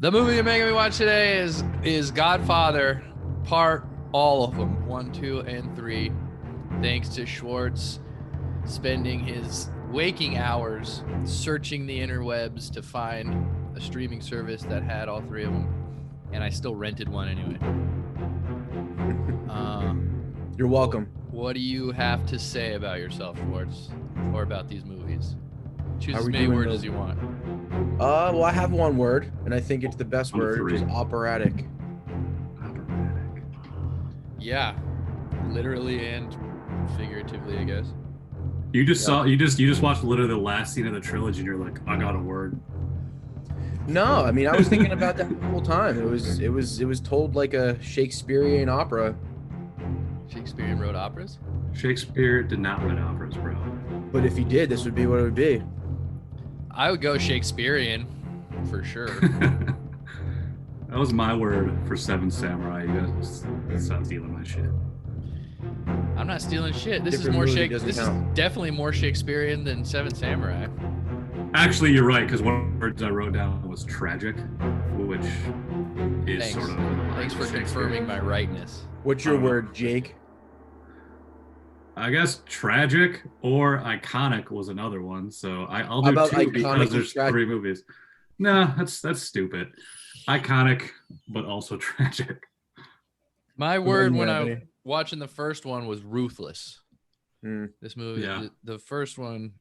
The movie you're making me watch today is Godfather, all of them, 1, 2, and 3. Thanks to Schwartz spending his waking hours searching the interwebs to find a streaming service that had all 3 of them, and I still rented one anyway. You're welcome. What do you have to say about yourself, Schwartz, or about these movies? Choose as we many doing words those? as you want. Well, I have one word, and I think it's the best word, which is operatic. Operatic. Yeah, literally and figuratively, I guess. You just watched literally the last scene of the trilogy, and you're like, I got a word. No, I mean, I was thinking about that the whole time. It was told like a Shakespearean opera. Shakespearean wrote operas? Shakespeare did not write operas, bro. But if he did, this would be what it would be. I would go Shakespearean for sure. That was my word for Seven Samurai. You guys stop stealing my shit. I'm not stealing shit. This Different is movie doesn't This count. is definitely more Shakespearean than Seven Samurai. Actually, you're right, because one of the words I wrote down was tragic, which is Thanks. sort of... Thanks for confirming my rightness. What's your word, Jake? I guess tragic or iconic was another one. So I'll How do about 2 iconic because and there's tragic? 3 movies. No, that's stupid. Iconic, but also tragic. My word when Anthony? I watching the first one was ruthless. This movie, Yeah. the first one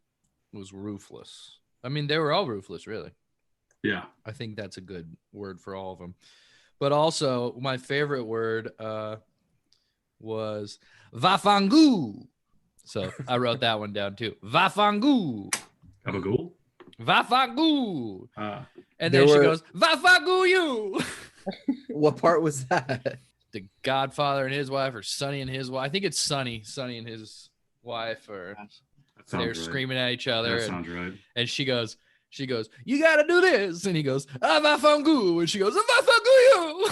was ruthless. I mean, they were all ruthless, really. Yeah. I think that's a good word for all of them. But also, my favorite word was vafangu. So I wrote that one down too. Vafangu. Gabagool? Vafangu. And There then she were- goes, vafangu you. What part was that? The Godfather and his wife, or Sonny and his wife. I think it's Sonny and his wife, or That sounds they're right. screaming at each other. That sounds right. And she goes, you gotta do this. And he goes, vafangu. And she goes, vafangu you.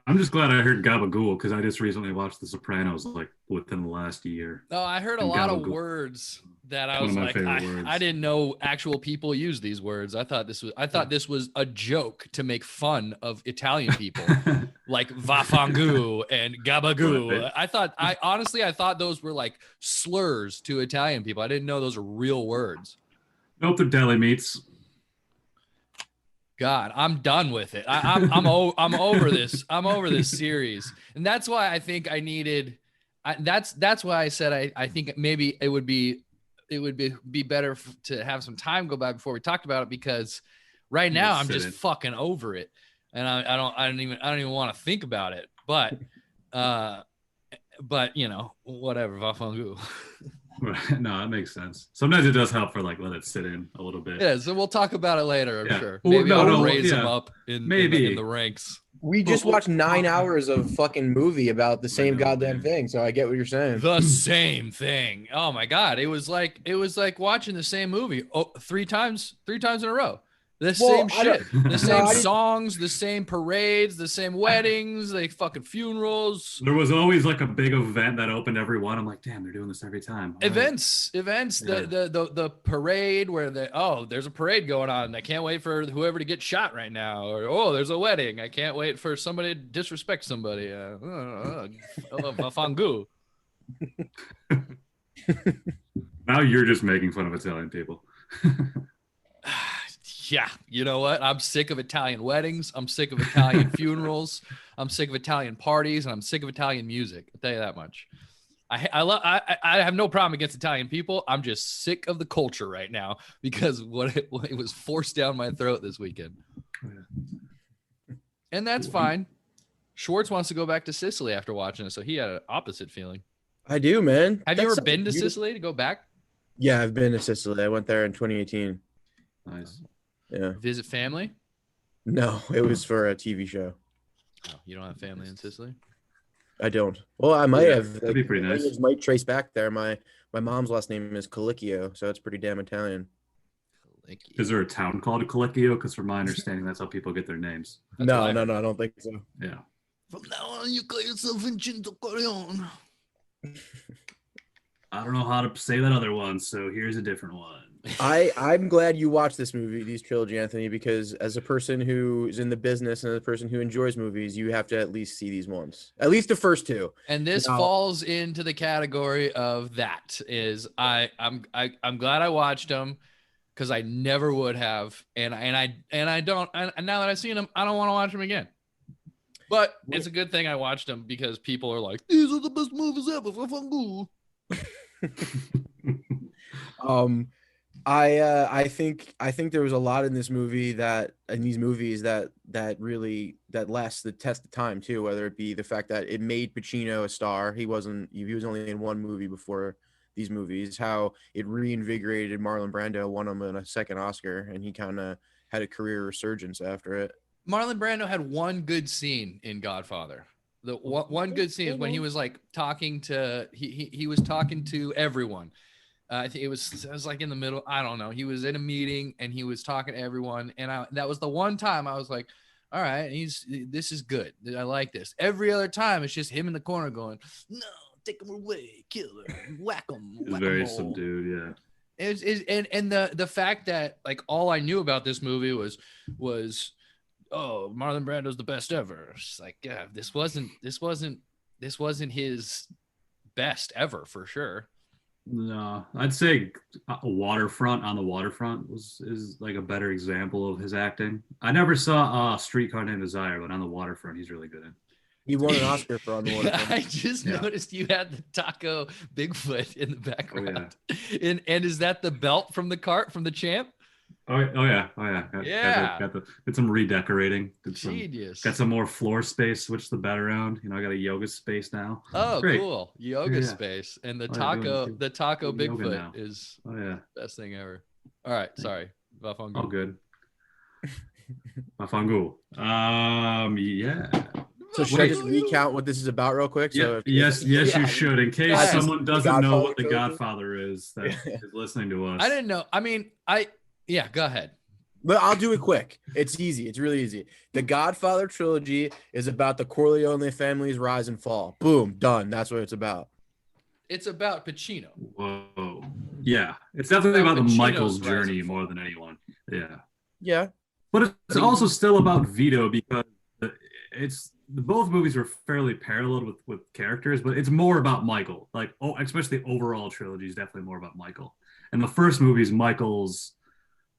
I'm just glad I heard Gabagool because I just recently watched The Sopranos like within the last year. No, I heard a And lot of gabagool. words that I One was of my like, favorite words. I didn't know actual people use these words. I thought this was a joke to make fun of Italian people, like vafangu and gabagoo. Right. I honestly thought those were like slurs to Italian people. I didn't know those are real words. Nope, they're deli meats. God, I'm done with it. I'm over this. I'm over this series, and that's why I think I needed. That's why I said I think maybe it would be better to have some time go by before we talked about it, because right now I'm just fucking over it, and I don't even want to think about it. But you know, whatever. Vafangu. Right. No, that makes sense. Sometimes it does help for like let it sit in a little bit. Yeah, so we'll talk about it later. I'm Yeah. sure. Well, Maybe I'll raise him up in the ranks. We just watched 9 hours of fucking movie about the same goddamn man. thing, so I get what you're saying. The same thing. Oh my God. It was like watching the same movie 3 times in a row. The same shit. The same songs, the same parades, the same weddings, the fucking funerals. There was always like a big event that opened every one. I'm like, damn, they're doing this every time. All Events. Yeah. The parade where there's a parade going on. I can't wait for whoever to get shot right now. Or there's a wedding. I can't wait for somebody to disrespect somebody. Vafangu. Now you're just making fun of Italian people. Yeah, you know what? I'm sick of Italian weddings. I'm sick of Italian funerals. I'm sick of Italian parties, and I'm sick of Italian music. I'll tell you that much. I have no problem against Italian people. I'm just sick of the culture right now because what it was forced down my throat this weekend. And that's fine. Schwartz wants to go back to Sicily after watching it, so he had an opposite feeling. I do, man. Have you ever been to Sicily to go back? Yeah, I've been to Sicily. I went there in 2018. Nice. Yeah. Visit family? No, it was for a TV show. Oh, you don't have family in Sicily? I don't. Well, I might have. That'd be pretty nice. Might trace back there. My mom's last name is Colicchio, so it's pretty damn Italian. Is there a town called Colicchio? Because from my understanding, that's how people get their names. No, I don't think so. Yeah. From now on, you call yourself Vincenzo Corleone. I don't know how to say that other one, so here's a different one. I'm glad you watched these trilogy, Anthony, because as a person who is in the business and as a person who enjoys movies, you have to at least see these ones, at least the first two. And this Now, falls into the category of that. I'm glad I watched them because I never would have, and I don't. And now that I've seen them, I don't want to watch them again. But it's a good thing I watched them because people are like, "These are the best movies ever." I think there was a lot in these movies that really lasts the test of time too, whether it be the fact that it made Pacino a star. He was only in one movie before these movies, how it reinvigorated Marlon Brando, won him a second Oscar, and he kind of had a career resurgence after it. Marlon Brando had one good scene in Godfather. The one good scene is when he was like talking to he was talking to everyone. I think it was like in the middle. I don't know. He was in a meeting and he was talking to everyone, and that was the one time I was like, "All right, this is good. I like this." Every other time, it's just him in the corner going, "No, take him away, kill him, whack him." Very subdued, yeah. And the fact that like all I knew about this movie was oh, Marlon Brando's the best ever. It's like, yeah, this wasn't his best ever for sure. No, I'd say Waterfront on the Waterfront is like a better example of his acting. I never saw Streetcar Named Desire, but on the Waterfront, he's really good in. He won an Oscar for On the Waterfront. I just noticed you had the taco Bigfoot in the background. Oh, yeah. And is that the belt from the cart from the champ? Oh yeah. Yeah. Got some redecorating. Genius. Got some more floor space. Switched the bed around. You know, I got a yoga space now. Oh, great. Cool. Yoga space. And the taco Bigfoot is best thing ever. All right. Sorry. All good. Mafangul. Yeah. So should I just recount what this is about real quick? So yes, you should. In case someone doesn't know what The Godfather is that is listening to us. I didn't know. I mean, yeah, go ahead. But I'll do it quick. It's easy. It's really easy. The Godfather trilogy is about the Corleone family's rise and fall. Boom, done. That's what it's about. It's about Pacino. Whoa. Yeah. It's definitely about the Michael's journey more than anyone. Yeah. Yeah. But it's also still about Vito because both movies were fairly parallel with characters, but it's more about Michael. Like, especially the overall trilogy is definitely more about Michael. And the first movie is Michael's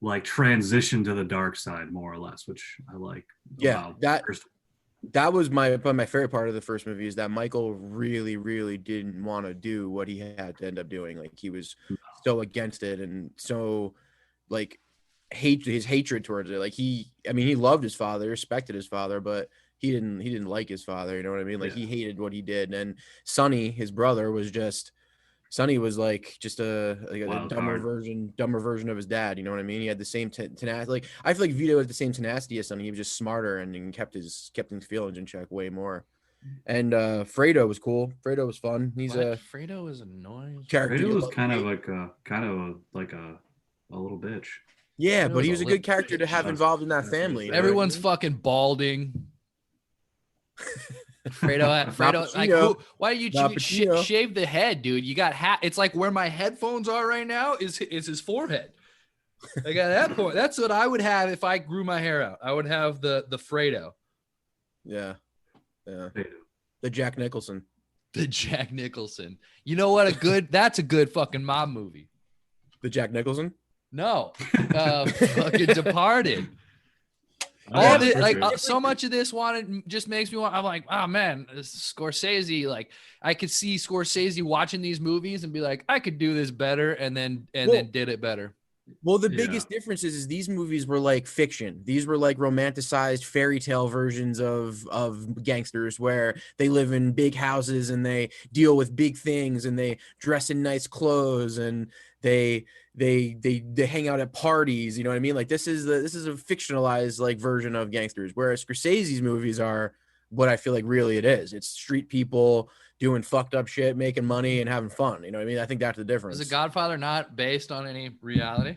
like transition to the dark side, more or less, which I like. Yeah, that was my favorite part of the first movie is that Michael really, really didn't want to do what he had to end up doing. Like he was so against it and so like his hatred towards it. Like he loved his father, respected his father, but he didn't like his father. You know what I mean? Like he hated what he did. And Sonny, his brother, was like just a dumber version of his dad. You know what I mean? He had the same tenacity. Like I feel like Vito had the same tenacity as Sonny. He was just smarter and kept his feelings in check way more. And Fredo was cool. Fredo was fun. Fredo was annoying. Fredo was kind of like a little bitch. Yeah, but he was a good character to have involved in that family. Everyone's fucking balding. Fredo, like, why you shave the head, dude? You got hat. It's like where my headphones are right now is his forehead. Like at that point, that's what I would have if I grew my hair out. I would have the Fredo. Yeah. The Jack Nicholson. The Jack Nicholson. You know what? That's a good fucking mob movie. The Jack Nicholson? No, fucking Departed. So much of this just makes me want. I'm like, oh man, Scorsese. Like, I could see Scorsese watching these movies and be like, I could do this better, and then did it better. Well, the biggest difference is these movies were like fiction. These were like romanticized fairy tale versions of gangsters where they live in big houses and they deal with big things and they dress in nice clothes and they hang out at parties. You know what I mean? Like this is a fictionalized like version of gangsters, whereas Scorsese's movies are what I feel like really it is. It's street people doing fucked up shit, making money and having fun. You know what I mean? I think that's the difference. Is The Godfather not based on any reality?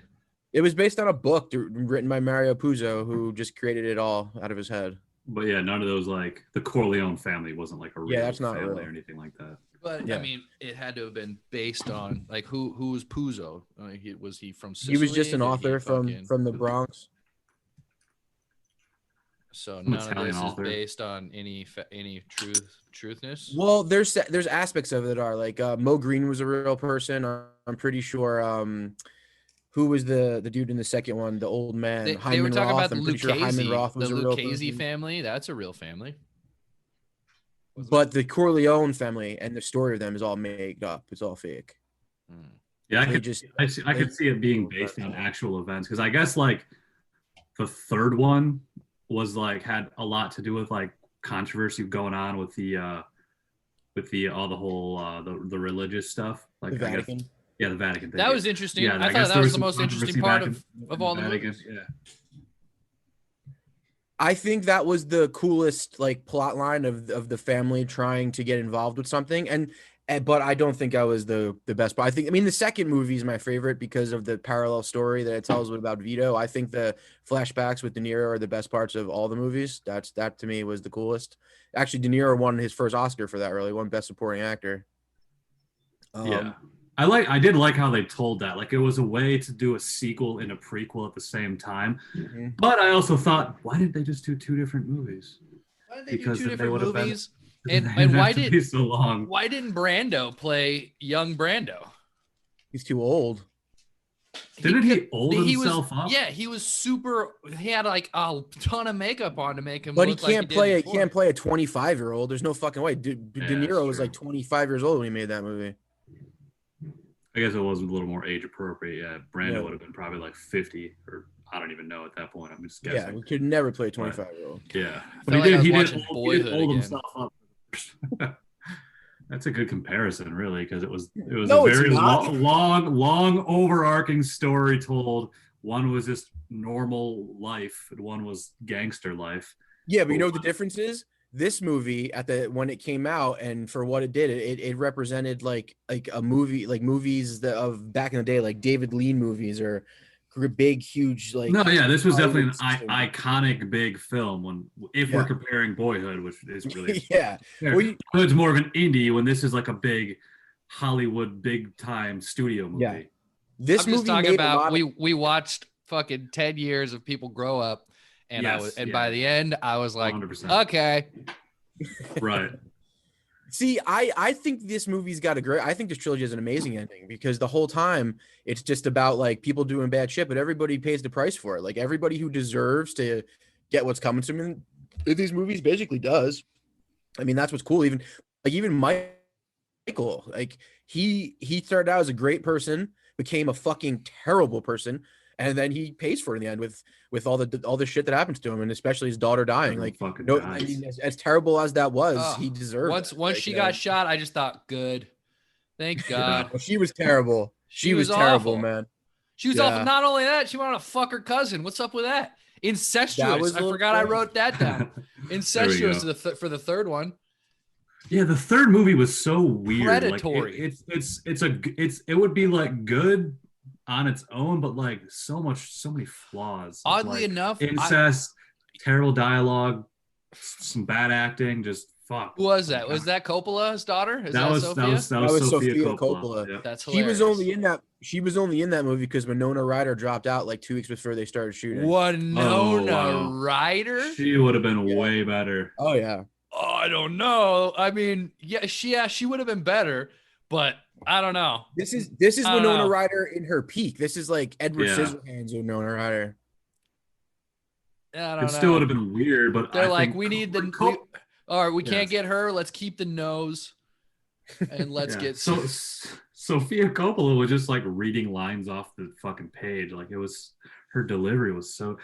It was based on a book written by Mario Puzo, who just created it all out of his head. But yeah, none of those, like the Corleone family wasn't like a real that's not family real or anything like that. But Yeah. I mean, it had to have been based on like who was Puzo? Was he from Sicily? He was just an Did he author from the Bronx. So Some none of Italian this author. is based on any truthness. Well, there's aspects of it that are like Mo Green was a real person. I'm pretty sure. Who was the dude in the second one? The old man, They Hyman were talking Roth. about the I'm pretty sure Hyman Roth was a real Lucchese person. family. That's a real family. But the Corleone family and the story of them is all made up. It's all fake. Yeah, I They could see it being based on actual events because I guess like the third one was like had a lot to do with like controversy going on with the religious stuff. Like The Vatican. The Vatican thing. That was interesting. Yeah, I thought that was the most interesting part of all the Vatican. movies. Yeah. I think that was the coolest like plot line of the family trying to get involved with something, but I don't think that was the best part. I mean the second movie is my favorite because of the parallel story that it tells about Vito. I think the flashbacks with De Niro are the best parts of all the movies. That to me was the coolest. Actually, De Niro won his first Oscar for that. Really, won Best Supporting Actor. Yeah. I did like how they told that. Like it was a way to do a sequel and a prequel at the same time. Mm-hmm. But I also thought, why didn't they just do two different movies? Why did they do two different movies? And why didn't Brando play young Brando? He's too old. Didn't he old himself up? Yeah, he was super. He had like a ton of makeup on to make him. But look he can't like he can't play a 25-year-old. There's no fucking way. De Niro was like 25 years old when he made that movie. I guess it was a little more age appropriate. Yeah, Brando would have been probably like 50, or I don't even know at that point. I'm just guessing. Yeah, we could never play a 25-year-old. Yeah, but he did hold himself up. That's a good comparison, really, because it was a very long, overarching story told. One was just normal life, and one was gangster life. Yeah, but you know what the difference is? This movie when it came out and for what it did, it represented like a movie, like movies of back in the day, like David Lean movies or big, huge like. No, yeah, this was definitely an iconic big film. If we're comparing Boyhood, which is really Boyhood's more of an indie when this is like a big Hollywood, big time studio movie. Yeah, this I'm just talking about we watched fucking 10 years of people grow up. And by the end, I was like, 100%. Okay. Right. See, I think this movie's got I think this trilogy has an amazing ending because the whole time it's just about like people doing bad shit, but everybody pays the price for it. Like everybody who deserves to get what's coming to them in these movies basically does. I mean, that's what's cool. Even Michael, like he started out as a great person, became a fucking terrible person. And then he pays for it in the end with all the shit that happens to him, and especially his daughter dying. Like, no, I mean, as terrible as that was, he deserved. Once she got shot, I just thought, good, thank God. Well, she was terrible. She was terrible, awful. Man. She was awful. Not only that, she wanted to fuck her cousin. What's up with that? Incestuous. I forgot I wrote that down. Incestuous for the third one. Yeah, the third movie was so weird. Predatory. Like, it would be like good on its own, but like so many flaws. Oddly enough, incest, terrible dialogue, some bad acting, just fuck. Who was that? Was that Coppola's daughter? That was Sophia Coppola. Yeah. That's hilarious. She was only in that movie because Winona Ryder dropped out like 2 weeks before they started shooting. Winona Ryder? She would have been way better. Oh yeah. Oh, I don't know. I mean, she would have been better, but I don't know. This is Winona Ryder in her peak. This is like Edward Scissorhands Winona Ryder. I don't know. It still would have been weird, but they're like, we need we can't get her. Let's keep the nose, and let's get. So Sophia Coppola was just like reading lines off the fucking page. Like her delivery was so.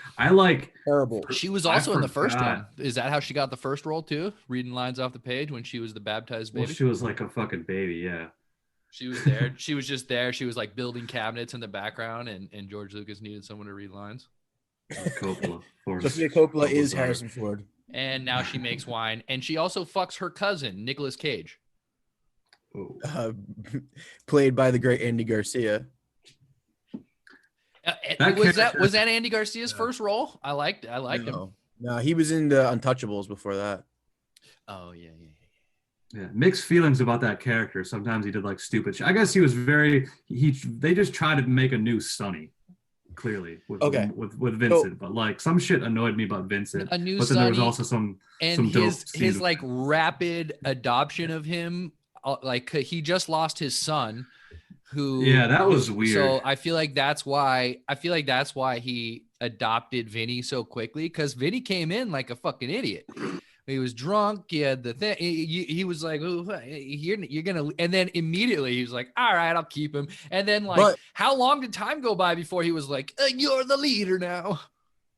Terrible. She was also in the first one. Is that how she got the first role too? Reading lines off the page when she was the baptized baby. Well, she was like a fucking baby. Yeah. She was there. She was just there. She was like building cabinets in the background, and George Lucas needed someone to read lines. Coppola. Sophia Coppola is Harrison Ford. And now she makes wine, and she also fucks her cousin, Nicolas Cage. Played by the great Andy Garcia. Was that Andy Garcia's first role? I liked him. No, he was in the Untouchables before that. Oh yeah. Yeah, mixed feelings about that character. Sometimes he did like stupid shit. I guess he was very they just tried to make a new Sonny, clearly with Okay. with So Vincent, but like some shit annoyed me about Vincent. A new But then there was Sonny also and some dope scenes his with like him. rapid adoption of him, like he just lost his son Yeah, that was weird. so I feel like that's why he adopted Vinny so quickly, because Vinny came in like a fucking idiot. He was drunk. He had the thing. He was like, you're gonna, and then immediately he was like, all right, I'll keep him. And then like, But- how long did time go by before he was like, you're the leader now?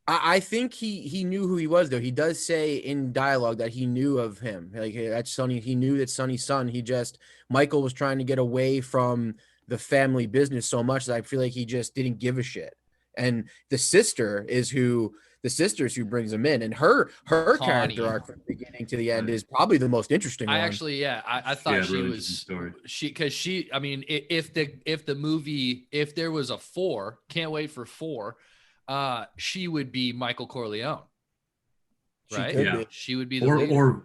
I think he knew who he was, though. He does say in dialogue that he knew of him. Like that's Sonny. He knew that Sonny's son. Michael was trying to get away from the family business so much that I feel like he just didn't give a shit. And the sisters who brings him in, and her Connie. character arc from the beginning to the end is probably the most interesting one. I thought she really was story. I mean, if there was a 4, can't wait for 4, she would be Michael Corleone, right? Yeah. She would be the leader.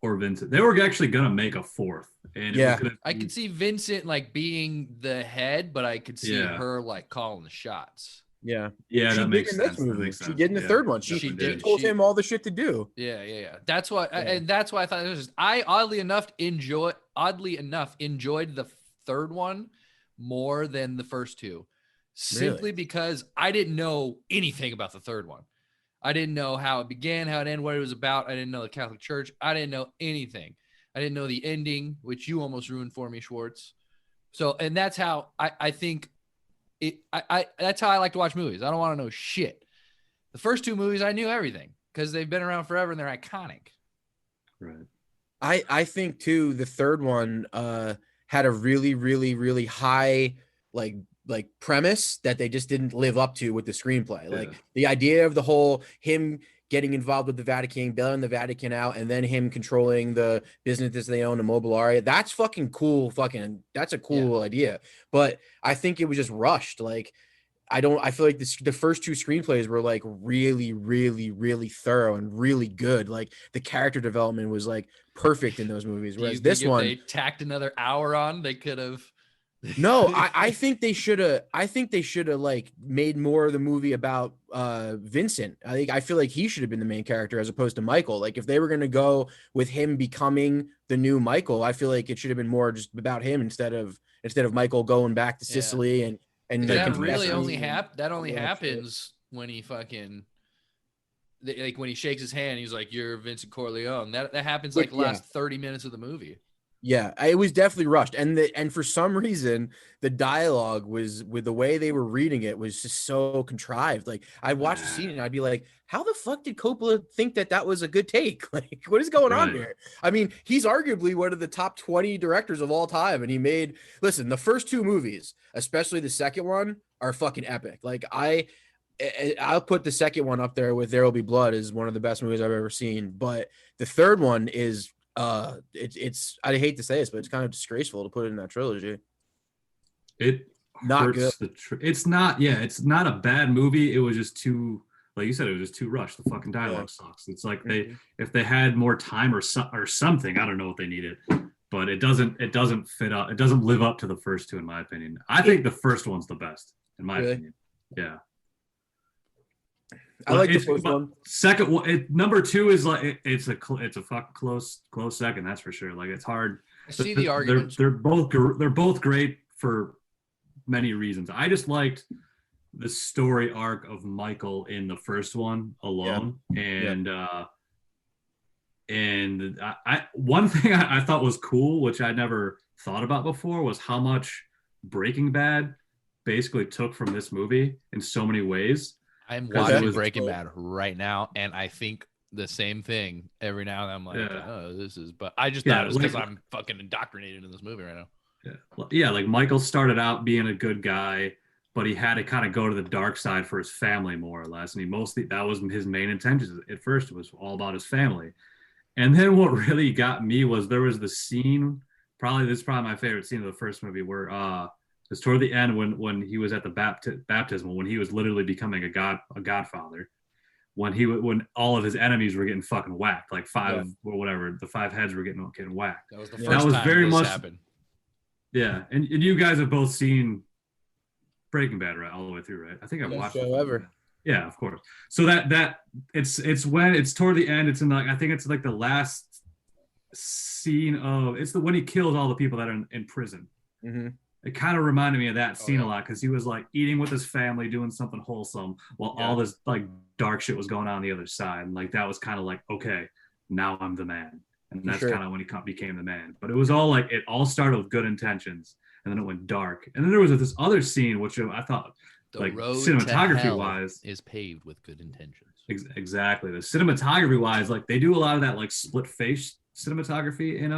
or Vincent. They were actually gonna make a 4th, and I could see Vincent like being the head, but I could see her like calling the shots. Yeah, that makes sense. She did in the third one. She told him all the shit to do. Yeah. That's why, and that's why I thought it was. I oddly enough enjoyed the third one more than the first two, simply because I didn't know anything about the third one. I didn't know how it began, how it ended, what it was about. I didn't know the Catholic Church. I didn't know anything. I didn't know the ending, which you almost ruined for me, Schwartz. So, and that's how I think. That's how I like to watch movies. I don't want to know shit. The first 2 movies, I knew everything because they've been around forever and they're iconic. Right. I think too, the third one had a really, really, really high like premise that they just didn't live up to with the screenplay. Like the idea of the whole him getting involved with the Vatican, bailing the Vatican out, and then him controlling the businesses they own, the Mobiliaria. That's fucking cool. That's a cool idea. But I think it was just rushed. Like, I feel like the first 2 screenplays were like really, really, really thorough and really good. Like the character development was like perfect in those movies. Whereas this one, they tacked another hour on, they could have. No, I think they should have. I think they should have like made more of the movie about Vincent. I feel like he should have been the main character as opposed to Michael. Like if they were gonna go with him becoming the new Michael, I feel like it should have been more just about him instead of Michael going back to Sicily and that really only happens when he fucking like when he shakes his hand. He's like, "You're Vincent Corleone." That happens like the last 30 minutes of the movie. Yeah, it was definitely rushed, and for some reason the dialogue was, with the way they were reading it, was just so contrived. Like I watched the scene and I'd be like, how the fuck did Coppola think that was a good take? Like what is going on here? I mean, he's arguably one of the top 20 directors of all time, and the first 2 movies, especially the second one, are fucking epic. Like I'll put the second one up there with There Will Be Blood as one of the best movies I've ever seen, but the third one is it's I hate to say this, but it's kind of disgraceful to put it in that trilogy. It not good. It's not a bad movie. It was just too, like you said, it was just too rushed. The fucking dialogue sucks. It's like if they had more time or something, I don't know what they needed, but it doesn't fit up. It doesn't live up to the first 2 in my opinion. I think the first one's the best in my opinion. Yeah. I like the first one. Second one, number 2 is like it's a fucking close second. That's for sure. Like it's hard. I see the arguments. They're both great for many reasons. I just liked the story arc of Michael in the first one alone, and one thing I thought was cool, which I never thought about before, was how much Breaking Bad basically took from this movie in so many ways. I'm watching Breaking Bad right now, and I think the same thing every now and then. I'm like, oh, this is, but I just thought it was because I'm fucking indoctrinated in this movie right now. Yeah, like Michael started out being a good guy, but he had to kind of go to the dark side for his family more or less, and that was his main intention. At first, it was all about his family, and then what really got me was there was the scene. This is probably my favorite scene of the first movie, where it's toward the end when he was at the baptismal, when he was literally becoming a godfather, when all of his enemies were getting fucking whacked, like five or whatever, the 5 heads were getting whacked. That was the first time very this much happened. Yeah, and you guys have both seen Breaking Bad, right, all the way through, right? I think I've watched it ever. Yeah, of course. So that it's when it's toward the end. It's in like I think it's like the last scene of when he kills all the people that are in prison. Mm-hmm. It kind of reminded me of that scene a lot because he was like eating with his family, doing something wholesome, while all this like dark shit was going on the other side. And like that was kind of like, okay, now I'm the man, and that's kind of when he became the man. But it was all like it all started with good intentions, and then it went dark. And then there was this other scene which I thought, like cinematography wise, is paved with good intentions. Exactly. The cinematography wise, like they do a lot of that like split face cinematography in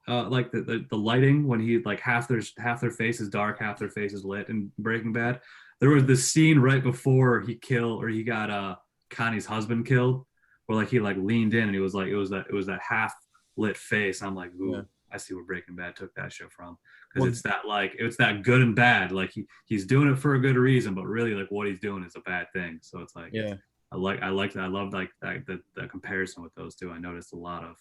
like the lighting when he like half their face is dark, half their face is lit in Breaking Bad. There was this scene right before he got Connie's husband killed, where like he like leaned in and he was like it was that half lit face. I'm like, ooh, I see where Breaking Bad took that shit from, because it's that good and bad. Like he's doing it for a good reason, but really like what he's doing is a bad thing. So it's like I love like the comparison with those two. I noticed a lot of.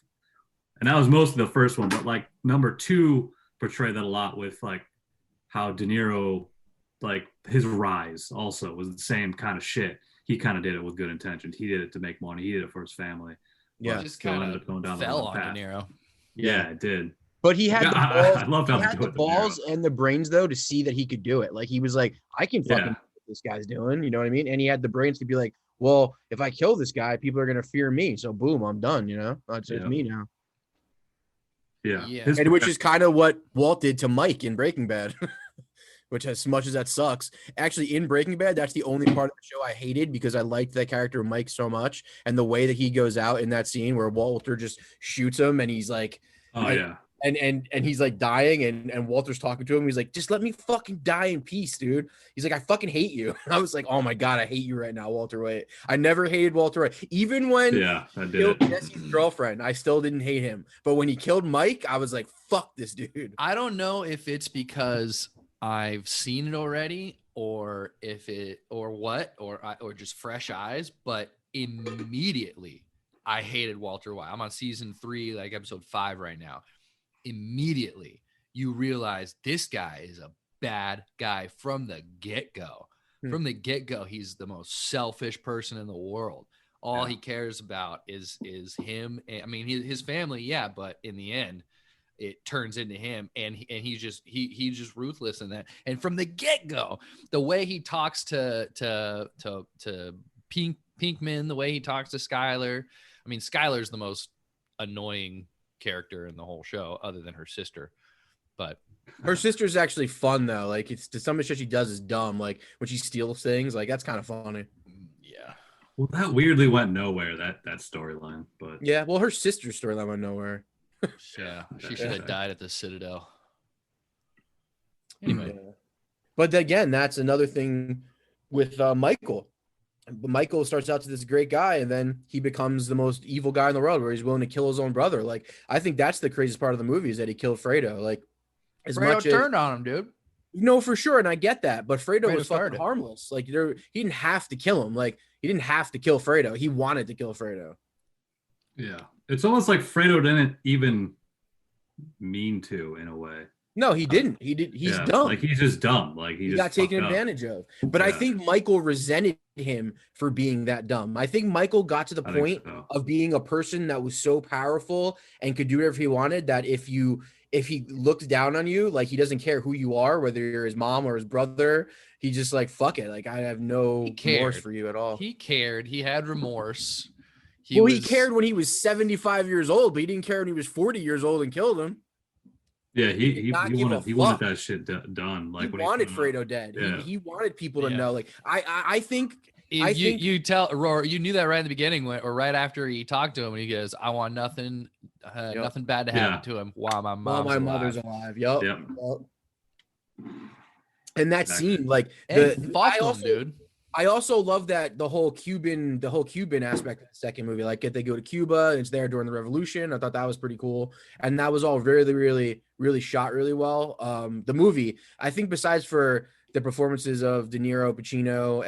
And that was mostly the first one, but like number 2 portrayed that a lot with like how De Niro, like his rise also was the same kind of shit. He kind of did it with good intentions. He did it to make money. He did it for his family. Yeah, just kind of fell on De Niro. Yeah, it did. But he had the balls and the brains though to see that he could do it. Like he was like, I can fucking do what this guy's doing. You know what I mean? And he had the brains to be like, well, if I kill this guy, people are gonna fear me. So boom, I'm done. You know, it's me now. Yeah. And which is kind of what Walt did to Mike in Breaking Bad, which as much as that sucks, actually in Breaking Bad, that's the only part of the show I hated because I liked that character Mike so much. And the way that he goes out in that scene where Walter just shoots him and he's like, and he's like dying and Walter's talking to him. He's like, just let me fucking die in peace, dude. He's like, I fucking hate you. I was like, oh my God, I hate you right now, Walter White. I never hated Walter White. Even when he killed Jesse's girlfriend, I still didn't hate him. But when he killed Mike, I was like, fuck this dude. I don't know if it's because I've seen it already or just fresh eyes, but immediately I hated Walter White. I'm on season 3, like episode 5 right now. Immediately you realize this guy is a bad guy from the get-go. From the get-go, he's the most selfish person in the world. All he cares about is him. I mean, his family, but in the end, it turns into him, and he's just ruthless in that. And from the get-go, the way he talks to Pinkman, the way he talks to Skyler. I mean, Skyler's the most annoying character in the whole show other than her sister, but her sister's actually fun though. Like it's some of the shit she does is dumb, like when she steals things, like that's kind of funny. Well, that weirdly went nowhere, that storyline, but well, her sister's storyline went nowhere. She should have died at the Citadel anyway. But again, that's another thing with Michael. Michael starts out to this great guy, and then he becomes the most evil guy in the world, where he's willing to kill his own brother. Like, I think that's the craziest part of the movie is that he killed Fredo. Like, Fredo turned on him, dude. No, for sure, and I get that, but Fredo was fucking harmless. Like, he didn't have to kill him. Like, he didn't have to kill Fredo. He wanted to kill Fredo. Yeah, it's almost like Fredo didn't even mean to, in a way. No, he didn't. He's dumb. Like he's just dumb. Like he got taken advantage of. But I think Michael resented him for being that dumb. I think Michael got to the point of being a person that was so powerful and could do whatever he wanted that if he looked down on you, like he doesn't care who you are, whether you're his mom or his brother, he just like, fuck it. Like I have no remorse for you at all. He cared. He had remorse. He cared when he was 75 years old, but he didn't care when he was 40 years old and killed him. Yeah, he wanted that shit done. Like he wanted Fredo dead. Yeah. He wanted people to know. Like I think you tell Roar, you knew that right in the beginning or right after he talked to him, and he goes, "I want nothing bad to happen to him while my mother's alive." Yep. And that scene, like dude. I also love that the whole Cuban aspect of the second movie. Like they go to Cuba and it's there during the revolution. I thought that was pretty cool. And that was all really, really, really shot really well. The movie, I think besides for the performances of De Niro, Pacino,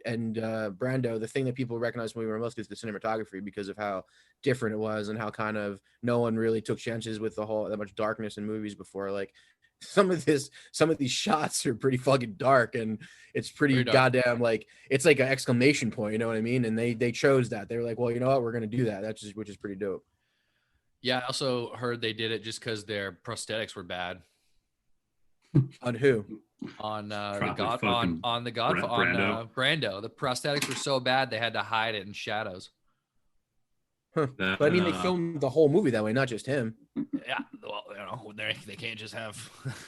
Brando, the thing that people recognize when we were most is the cinematography, because of how different it was and how kind of no one really took chances with that much darkness in movies before. Like some of these shots are pretty fucking dark, and it's pretty goddamn, like, it's like an exclamation point, you know what I mean? And they chose that. They were like, well, you know what, we're gonna do that. Which is pretty dope. Yeah, I also heard they did it just because their prosthetics were bad. On who? On Probably on the Godfather, on Brando. The prosthetics were so bad they had to hide it in shadows. Huh. But I mean, they filmed the whole movie that way, not just him. Yeah, well, you know, they can't just have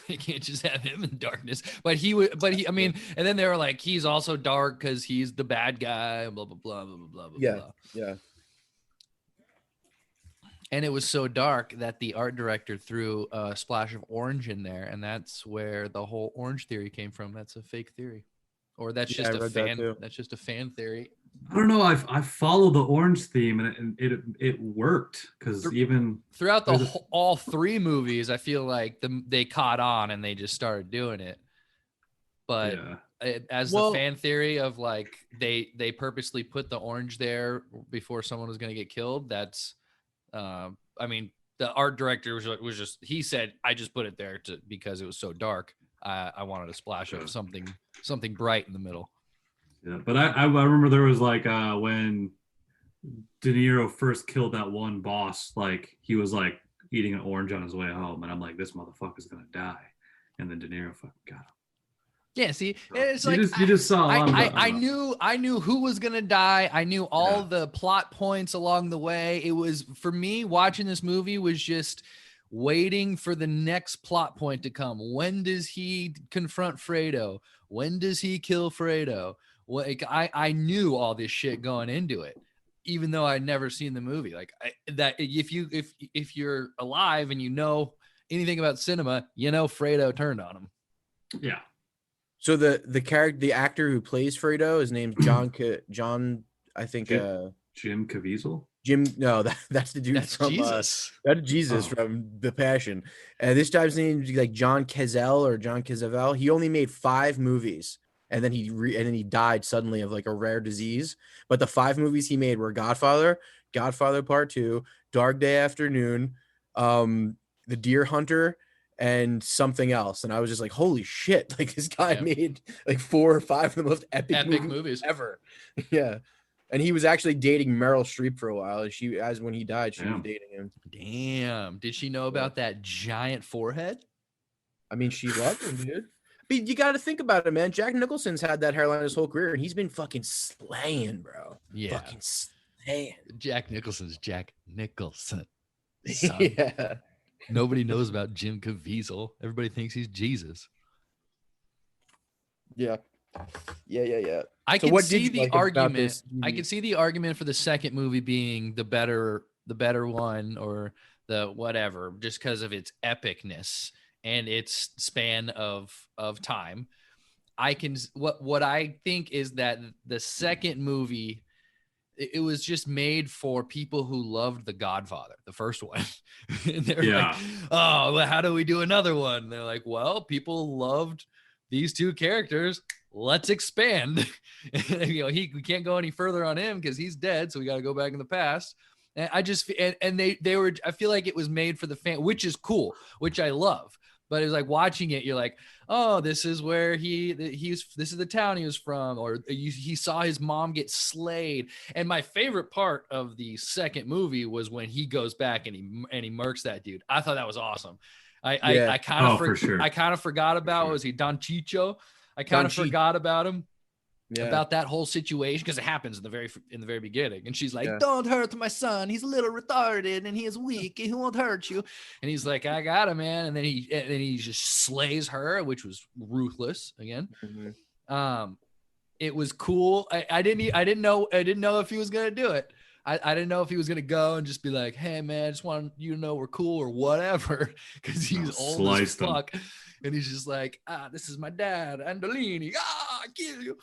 him in darkness. But I mean, and then they were like, he's also dark because he's the bad guy. Blah blah blah blah blah blah. Yeah, blah. yeah. And it was so dark that the art director threw a splash of orange in there, and that's where the whole orange theory came from. That's a fake theory, or that's just a fan. That's just a fan theory. I don't know. I followed the orange theme, and it worked, because even throughout all three movies, I feel like they caught on and they just started doing it. But the fan theory of like they purposely put the orange there before someone was going to get killed. That's I mean, the art director was just, he said, I just put it there because it was so dark. I wanted a splash of something bright in the middle. Yeah, but I remember there was like when De Niro first killed that one boss, like he was like eating an orange on his way home, and I'm like, this motherfucker's gonna die, and then De Niro fucking got him. Yeah, see, it's you just saw. I knew who was gonna die. I knew all the plot points along the way. It was, for me, watching this movie was just waiting for the next plot point to come. When does he confront Fredo? When does he kill Fredo? Like I knew all this shit going into it, even though I'd never seen the movie. Like that, if you're alive and you know anything about cinema, you know Fredo turned on him. Yeah. So the actor who plays Fredo, his name's John, I think, Jim Caviezel. No, that's the dude. That's from Jesus. That's Jesus from The Passion. This guy's name is like John Cazale. He only made 5 movies, and then he died suddenly of like a rare disease. But the 5 movies he made were Godfather Part 2, Dog Day Afternoon, The Deer Hunter, and something else. And I was just like, holy shit, like this guy made like 4 or 5 of the most epic movies ever. Yeah. And he was actually dating Meryl Streep for a while. When he died, she was dating him. Damn. Did she know about that giant forehead? I mean, she loved him, dude. But you got to think about it, man. Jack Nicholson's had that hairline his whole career, and he's been fucking slaying, bro. Yeah. Fucking slaying. Jack Nicholson's Jack Nicholson. Yeah. Nobody knows about Jim Caviezel. Everybody thinks he's Jesus. Yeah. Yeah. I can see the argument. I can see the argument for the second movie being the better one, or the whatever, just because of its epicness and its span of time. What I think is that the second movie, it was just made for people who loved The Godfather, the first one. And they're like, oh, well, how do we do another one? And they're like, well, people loved these 2 characters. Let's expand. We can't go any further on him because he's dead. So we got to go back in the past. And they were, I feel like it was made for the fan, which is cool, which I love. But it's like watching it, you're like, oh, this is where this is the town he was from, or he saw his mom get slayed. And my favorite part of the second movie was when he goes back and he murks that dude. I thought that was awesome. I kind of forgot about, was he Don Chicho? I kind of forgot about him. Yeah. About that whole situation, because it happens in the very beginning, and she's like, don't hurt my son, he's a little retarded and he is weak, he won't hurt you. And he's like, I got him, man. And then he just slays her, which was ruthless again. Mm-hmm. It was cool. I didn't know if he was gonna do it. I didn't know if he was gonna go and just be like, hey man, I just want you to know we're cool or whatever, because he's old as fuck. And he's just like, this is my dad, Andolini, I kill you.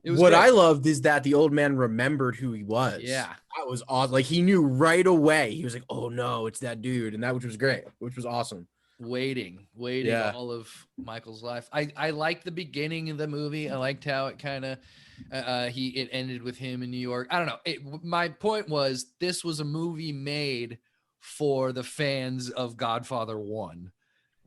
What I loved is that the old man remembered who he was. Yeah. That was awesome. Like, he knew right away. He was like, oh no, it's that dude. And which was great, which was awesome. waiting Yeah. all of Michael's life. I liked the beginning of the movie. I liked how it kind of it ended with him in New York. I don't know. My point was this was a movie made for the fans of Godfather 1.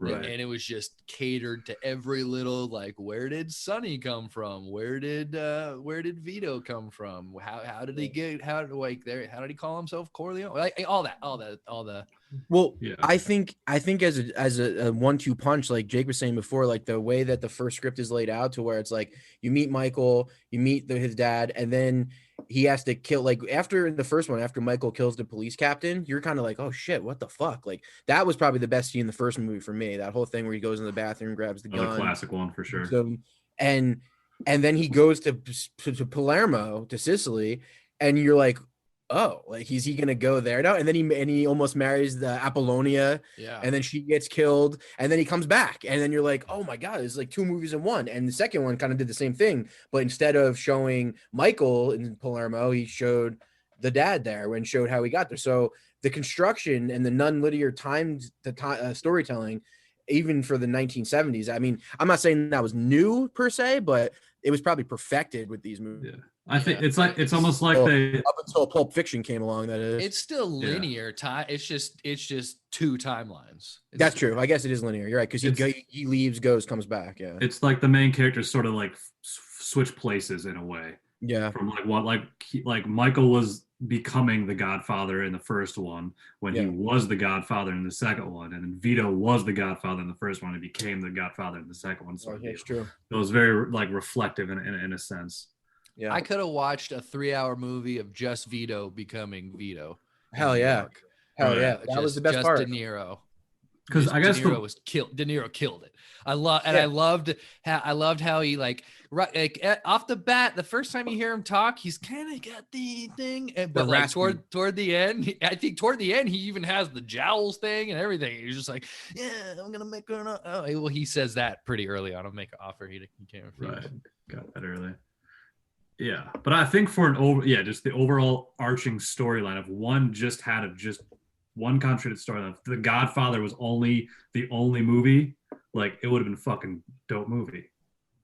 Right. And it was just catered to every little, like, where did Sonny come from? Where did Vito come from? How did he get, how did he call himself Corleone? Like, all the. Well, Yeah. I think as a 1-2 punch, like Jake was saying before, like the way that the first script is laid out to where it's like you meet Michael, you meet his dad, and then he has to kill, like after the first one, after Michael kills the police captain, you're kind of like, oh shit, what the fuck? Like that was probably the best scene in the first movie for me. That whole thing where he goes in the bathroom, grabs the gun. A classic one for sure. So, and then he goes to Palermo, to Sicily, and you're like, oh, like is he gonna go there now? And then he almost marries the Apollonia, and then she gets killed, and then he comes back, and then you're like, oh my god, it's like 2 movies in one. And the second one kind of did the same thing, but instead of showing Michael in Palermo, he showed the dad there and showed how he got there. So the construction and the non-linear storytelling, even for the 1970s. I mean, I'm not saying that was new per se, but it was probably perfected with these movies. Yeah. I think it's almost like they up until Pulp Fiction came along. That is, it's still linear time. It's just 2 timelines. That's true. I guess it is linear. You're right, because he leaves, goes, comes back. Yeah, it's like the main characters sort of like switch places in a way. Yeah, from like Michael was becoming the Godfather in the first one when he was the Godfather in the second one, and then Vito was the Godfather in the first one and became the Godfather in the second one. So it's true. It was very like reflective in a sense. Yeah, I could have watched a 3-hour movie of just Vito becoming Vito. Hell yeah, that was the best part. De Niro, because I guess De Niro killed it. I loved how he like off the bat, the first time you hear him talk, he's kind of got the thing, but like toward the end, I think toward the end he even has the jowls thing and everything. He's just like, yeah, I'm gonna make her. Oh, well, he says that pretty early on. I'll make an offer he can't refuse. Right, got that early. Yeah, but I think for just the overall arching storyline of one contracted storyline. If The Godfather was the only movie, like it would have been a fucking dope movie.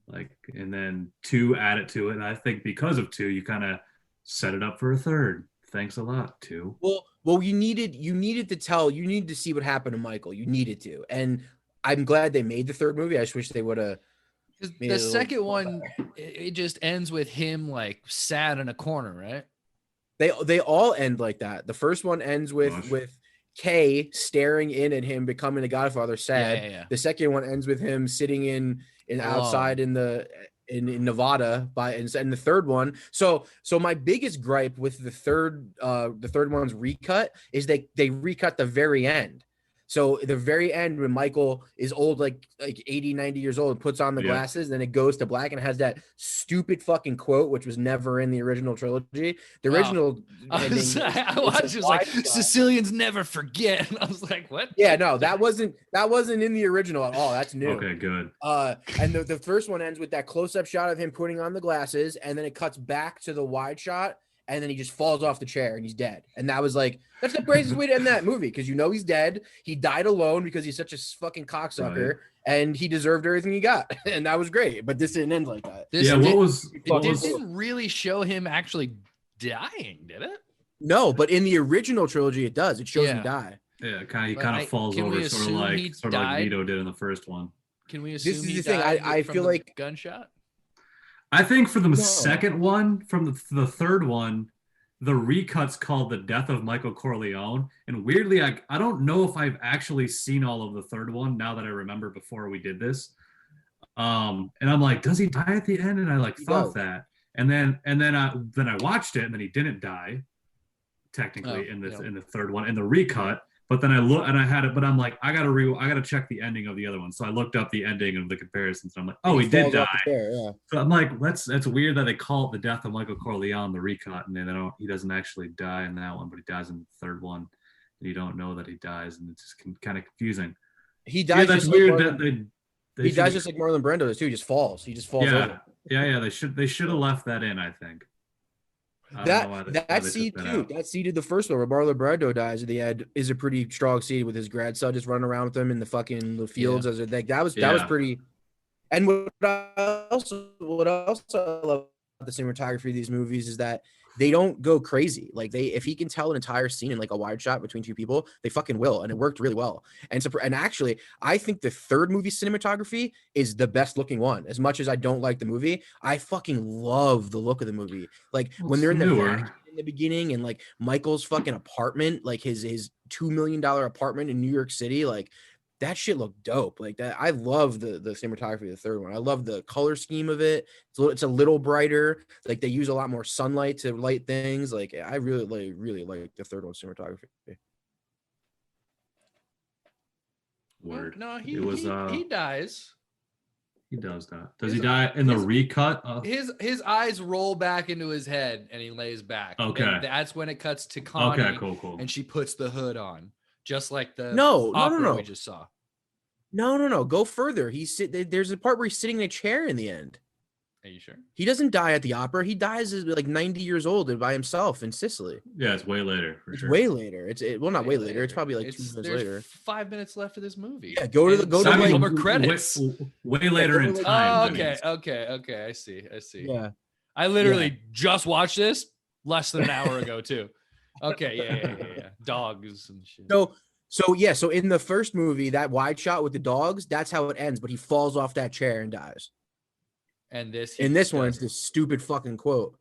Like, and then 2 added to it, and I think because of 2, you kind of set it up for a third. Thanks a lot, 2. Well, you needed to see what happened to Michael. You needed to, and I'm glad they made the third movie. I just wish they would have. The second one, it just ends with him like sad in a corner, right? They all end like that. The first one ends with Kay staring in at him becoming the Godfather, sad. Yeah. The second one ends with him sitting in outside in Nevada and the third one. So my biggest gripe with the third one's recut is they recut the very end. So the very end when Michael is old, like 80, 90 years old, and puts on the glasses, then it goes to black and has that stupid fucking quote, which was never in the original trilogy. The original ending, I was just like, Sicilians never forget. And I was like, what? Yeah, no, that wasn't in the original at all. That's new. Okay, good. And the first one ends with that close-up shot of him putting on the glasses, and then it cuts back to the wide shot, and then he just falls off the chair and he's dead. And that was like, that's the craziest way to end that movie, because he's dead. He died alone because he's such a fucking cocksucker, and he deserved everything he got. And that was great. But this didn't end like that. It didn't really show him actually dying, did it? No, but in the original trilogy, it does. It shows him die. Yeah, he kind of falls over, sort of like Vito did in the first one. Can we assume this is the thing? I feel like gunshot. I think for the second one, from the third one, the recut's called The Death of Michael Corleone. And weirdly, I don't know if I've actually seen all of the third one now that I remember before we did this. And I'm like, does he die at the end? And I thought that. And then I watched it, and then he didn't die technically in the third one in the recut. But then I look and I had it, but I'm like, I gotta check the ending of the other one. So I looked up the ending of the comparisons, and I'm like, oh, he did die. So I'm like, that's weird that they call it The Death of Michael Corleone, the recut, and then he doesn't actually die in that one, but he dies in the third one. And you don't know that he dies, and it's just kind of confusing. He dies. That's weird that he dies just like Marlon Brando does too. He just falls. He just falls over. Yeah. They should have left that in, I think. I don't know why That they seed took that too. out. That seed did the first one where Marlon Brando dies at the end is a pretty strong seed with his grandson just running around with him in the fucking the fields as a, like that was Yeah. pretty. And what else I love about the cinematography of these movies is that they don't go crazy. Like if he can tell an entire scene in like a wide shot between two people, they fucking will, and it worked really well. And actually, I think the third movie cinematography is the best looking one. As much as I don't like the movie, I fucking love the look of the movie. Like when they're in the vacuum in the beginning and like Michael's fucking apartment, like his $2 million apartment in New York City, like that shit looked dope. Like that, I love the cinematography of the third one. I love the color scheme of it. It's a little brighter. Like they use a lot more sunlight to light things. Like I really like the third one cinematography. Word. No, he dies. He does that. Does he die in the recut? His eyes roll back into his head and he lays back. Okay. And that's when it cuts to Connie. Okay, cool. And she puts the hood on. Just like the no. we just saw. No. Go further. There's a part where he's sitting in a chair in the end. Are you sure? He doesn't die at the opera. He dies as like 90 years old and by himself in Sicily. Yeah, it's way later. It's way later. Not way later. It's probably like 2 minutes later. 5 minutes left of this movie. Yeah, go to credits. Way later in time. Okay. I see. Yeah. I literally just watched this less than an hour ago too. Okay, yeah. Dogs and shit. So in the first movie, that wide shot with the dogs, that's how it ends, but he falls off that chair and dies. And in this one, it's this stupid fucking quote.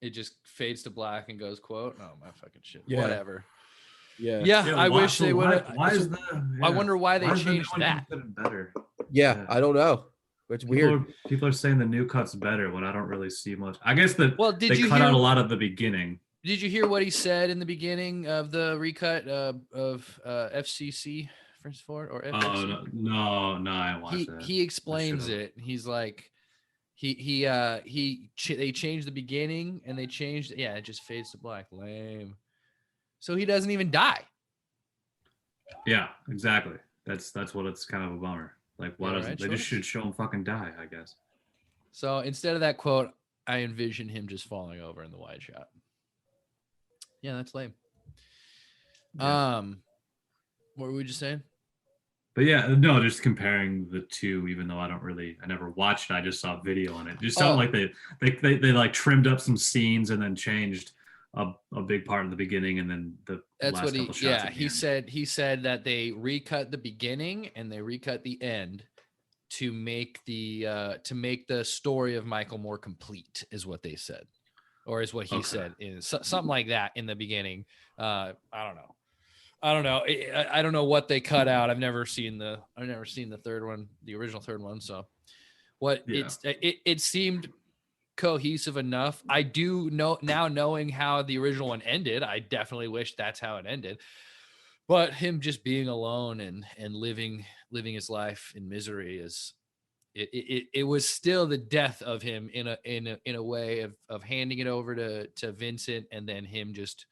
It just fades to black and goes quote. Oh my fucking shit. Yeah. Whatever. Yeah. I wish they would. I wonder why they changed changed that. Better. Yeah, I don't know. It's weird. People are saying the new cut's better when I don't really see much. I guess they cut out a lot of the beginning. Did you hear what he said in the beginning of the recut of FCC French Ford or FCC? Oh no, I watched that. He explains it. He's like, they changed the beginning and they changed. Yeah, it just fades to black. Lame. So he doesn't even die. Yeah, exactly. That's what it's kind of a bummer. Like, why doesn't they just should show him fucking die? I guess. So instead of that quote, I envision him just falling over in the wide shot. Yeah, that's lame. Yeah. What were we just saying? But yeah, no, just comparing the two, even though I never watched it, I just saw video on it. It just sounded like they like trimmed up some scenes and then changed a big part in the beginning and then that's what he said. He said that they recut the beginning and they recut the end to make the story of Michael more complete, is what they said. Or is what he said, is something like that in the beginning. I don't know. I don't know what they cut out. I've never seen the third one, the original third one. So it seemed cohesive enough. I do know now, knowing how the original one ended, I definitely wish that's how it ended. But him just being alone and living his life in misery is. It was still the death of him in a way of handing it over to Vincent and then him just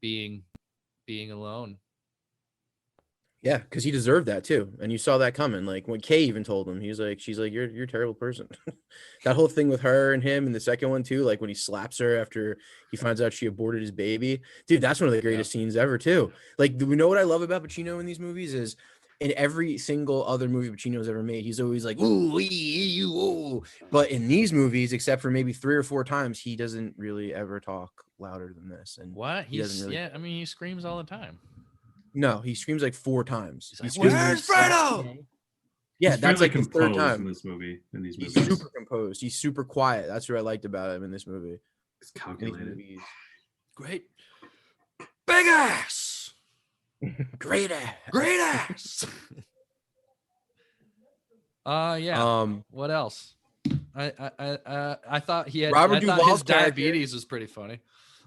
being alone. Yeah, because he deserved that too, and you saw that coming. Like when Kay even told him, she's like, you're a terrible person. That whole thing with her and him, and the second one too, like when he slaps her after he finds out she aborted his baby, dude, that's one of the greatest scenes ever too. Like, do we know what I love about Pacino in these movies is? In every single other movie Pacino's ever made, he's always like, ooh, ooh. But in these movies, except for maybe 3 or 4 times, he doesn't really ever talk louder than this. And what? He screams all the time. No, he screams like 4 times. He's like, where's Fredo? Yeah, he's that's like his third time in this movie. He's super composed. He's super quiet. That's what I liked about him in this movie. It's calculated. Great. Big ass. Great ass. Yeah. What else? I thought he had Robert Duvall's his diabetes was pretty funny.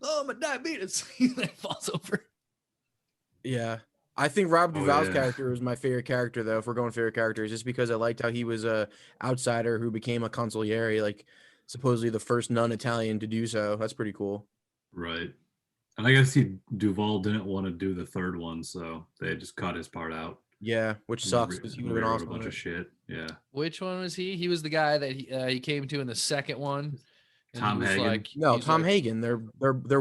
Oh, my diabetes. He falls over. Yeah. I think Robert Duvall's character was my favorite character, though, if we're going favorite characters, just because I liked how he was a outsider who became a consigliere, like supposedly the first non-Italian to do so. That's pretty cool. Right. And I guess Duvall didn't want to do the third one, so they just cut his part out. Yeah, which sucks because he would have been awesome. A bunch of shit. Yeah. Which one was he? He was the guy that he came to in the second one. And Tom he was Hagen? like, No, he's Tom like, Hagen, their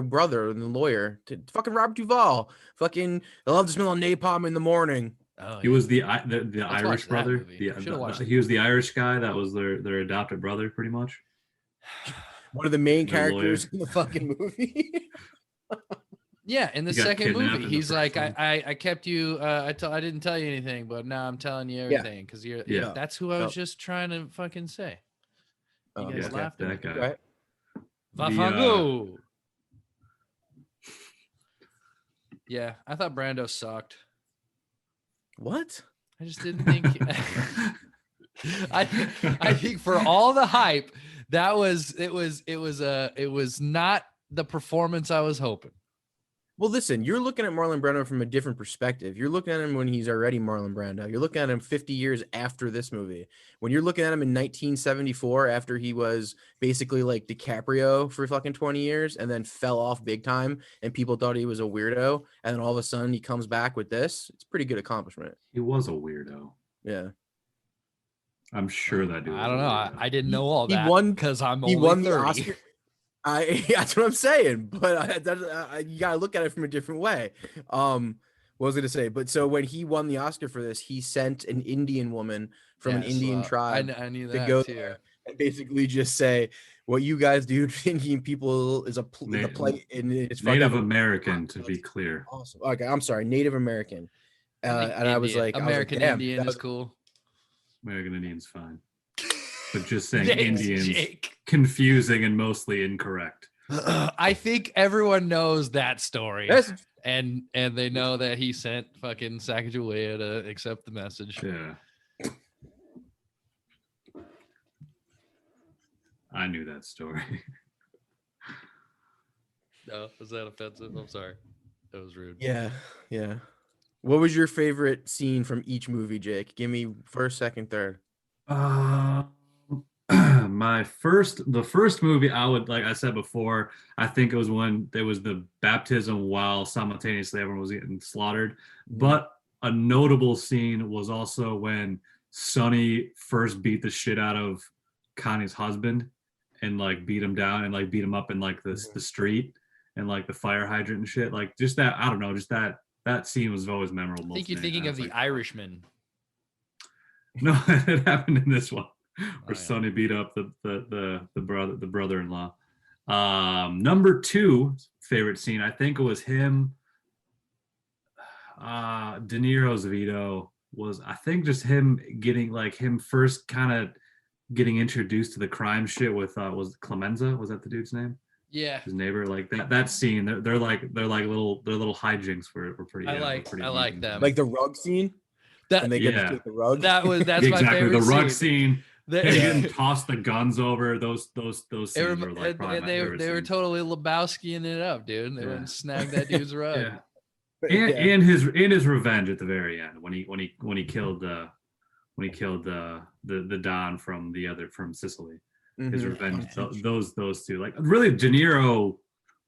brother and the lawyer. Fucking Robert Duvall. Fucking, I love to smell of napalm in the morning. oh, He yeah. was the Let's Irish watch that brother. movie. Should've watched He was the Irish guy that was their adopted brother, pretty much. One of the main The characters lawyer. in the fucking movie. Yeah, in the He got second kidnapped movie, in the he's first like, one. I kept you. I didn't tell you anything, but now I'm telling you Yeah. everything because you're. Yeah. That's who I was Yep. just trying to fucking say. You guys Yeah, laughed at me. that guy. Go ahead. Vafango. Yeah, I thought Brando sucked. What? I just didn't think. I think for all the hype, it was not the performance I was hoping. Well, listen, you're looking at Marlon Brando from a different perspective. You're looking at him when he's already Marlon Brando. You're looking at him 50 years after this movie. When you're looking at him in 1974, after he was basically like DiCaprio for fucking 20 years and then fell off big time and people thought he was a weirdo. And then all of a sudden he comes back with this. It's a pretty good accomplishment. He was a weirdo. Yeah. I'm sure that dude. I don't know. I didn't know all He that won- because I'm He only won 30. the Oscar. That's what I'm saying, but you gotta look at it from a different way. What was I gonna say? But so when he won the Oscar for this, he sent an Indian woman from an Yes, Indian well, tribe I knew to that go too. there and basically just say, "What you guys do to Indian people is a plight, and it's fucked Native up." American, to be clear. Awesome. Okay, I'm sorry, Native American. I think And I was like, American "Damn, Indian that is was- cool. American Indian's fine. But just saying Thanks, Indians, Jake. confusing and mostly incorrect. I think everyone knows that story. That's And they know that he sent fucking Sacagawea to accept the message. Yeah. I knew that story. No, was that offensive? I'm sorry. That was rude. yeah. What was your favorite scene from each movie, Jake? Give me first, second, third. The first movie I would, like I said before, I think it was when there was the baptism while simultaneously everyone was getting slaughtered. But a notable scene was also when Sonny first beat the shit out of Connie's husband and like beat him down and like beat him up in like the street and like the fire hydrant and shit. Like just that, I don't know, just that scene was always memorable. I think you're thinking of The Irishman. No, it happened in this one where yeah. Sonny beat up the brother-in-law. Number 2 favorite scene, I think it was him. De Niro's Vito was, I think, just him getting like him first kind of getting introduced to the crime shit with was Clemenza, was that the dude's name? Yeah. His neighbor, like that scene. They're like little hijinks were pretty. I like them. Like the rug scene. And they get to take the rug. That's exactly my favorite the rug scene. scene. Him getting tossed the guns over. Those scenes were like probably my favorite they were scenes. totally Lebowskiing it up, dude. They went and snagged that dude's rug. Yeah. And his revenge at the very end when he killed the Don from Sicily. His revenge, those two, like really De Niro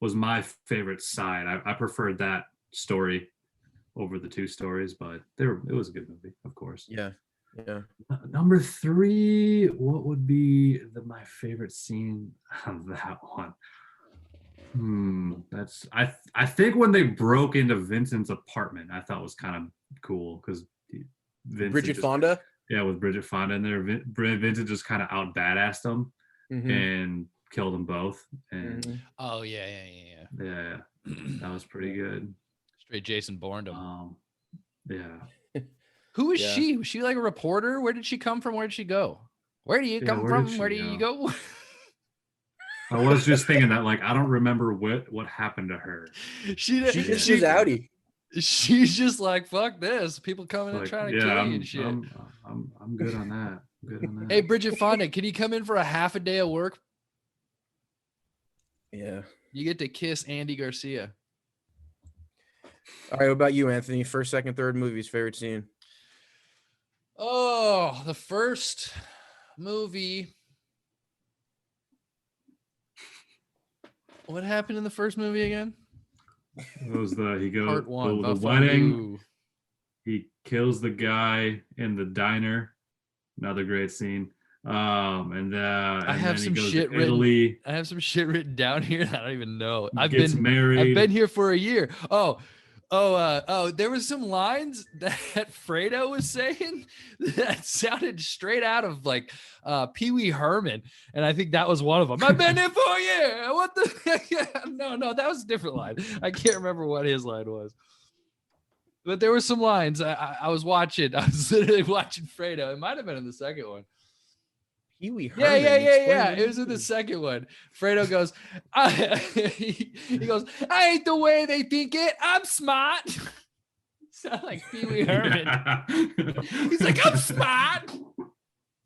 was my favorite side. I preferred that story over the two stories, but it was a good movie, of course. Yeah. Number 3, what would be my favorite scene of that one? That's I think when they broke into Vincent's apartment, I thought was kind of cool because Bridget Fonda. Yeah, with Bridget Fonda in there, Vincent just kind of out badassed them and killed them both. And Oh yeah. That was pretty good. Straight Jason Bourne him. Yeah. Who was she? Was she like a reporter? Where did she come from? Where did she go? Where do you come from? Where do you go? I was just thinking that, like, I don't remember what happened to her. She's outie. She's just like, fuck this. People coming and trying to kill you and shit. I'm good on that. Hey, Bridget Fonda, can you come in for a half a day of work? Yeah. You get to kiss Andy Garcia. All right, what about you, Anthony? First, second, third movies, favorite scene? Oh, the first movie. What happened in the first movie again? It was Part 1, the wedding. He kills the guy in the diner. Another great scene. I And have then he some goes shit to written. Italy, I have some shit written down here that I don't even know. I've gets been married. here for a year. There was some lines that Fredo was saying that sounded straight out of like Pee Wee Herman, and I think that was one of them. I've been here for a year. What the? No, that was a different line. I can't remember what his line was. But there were some lines I was watching. I was literally watching Fredo. It might have been in the second one. Pee Wee Yeah. Herman. It was in the second one. Fredo goes, he goes, I ain't the way they think it. I'm smart. Sound like Pee Wee Herman. Yeah. He's like, I'm smart.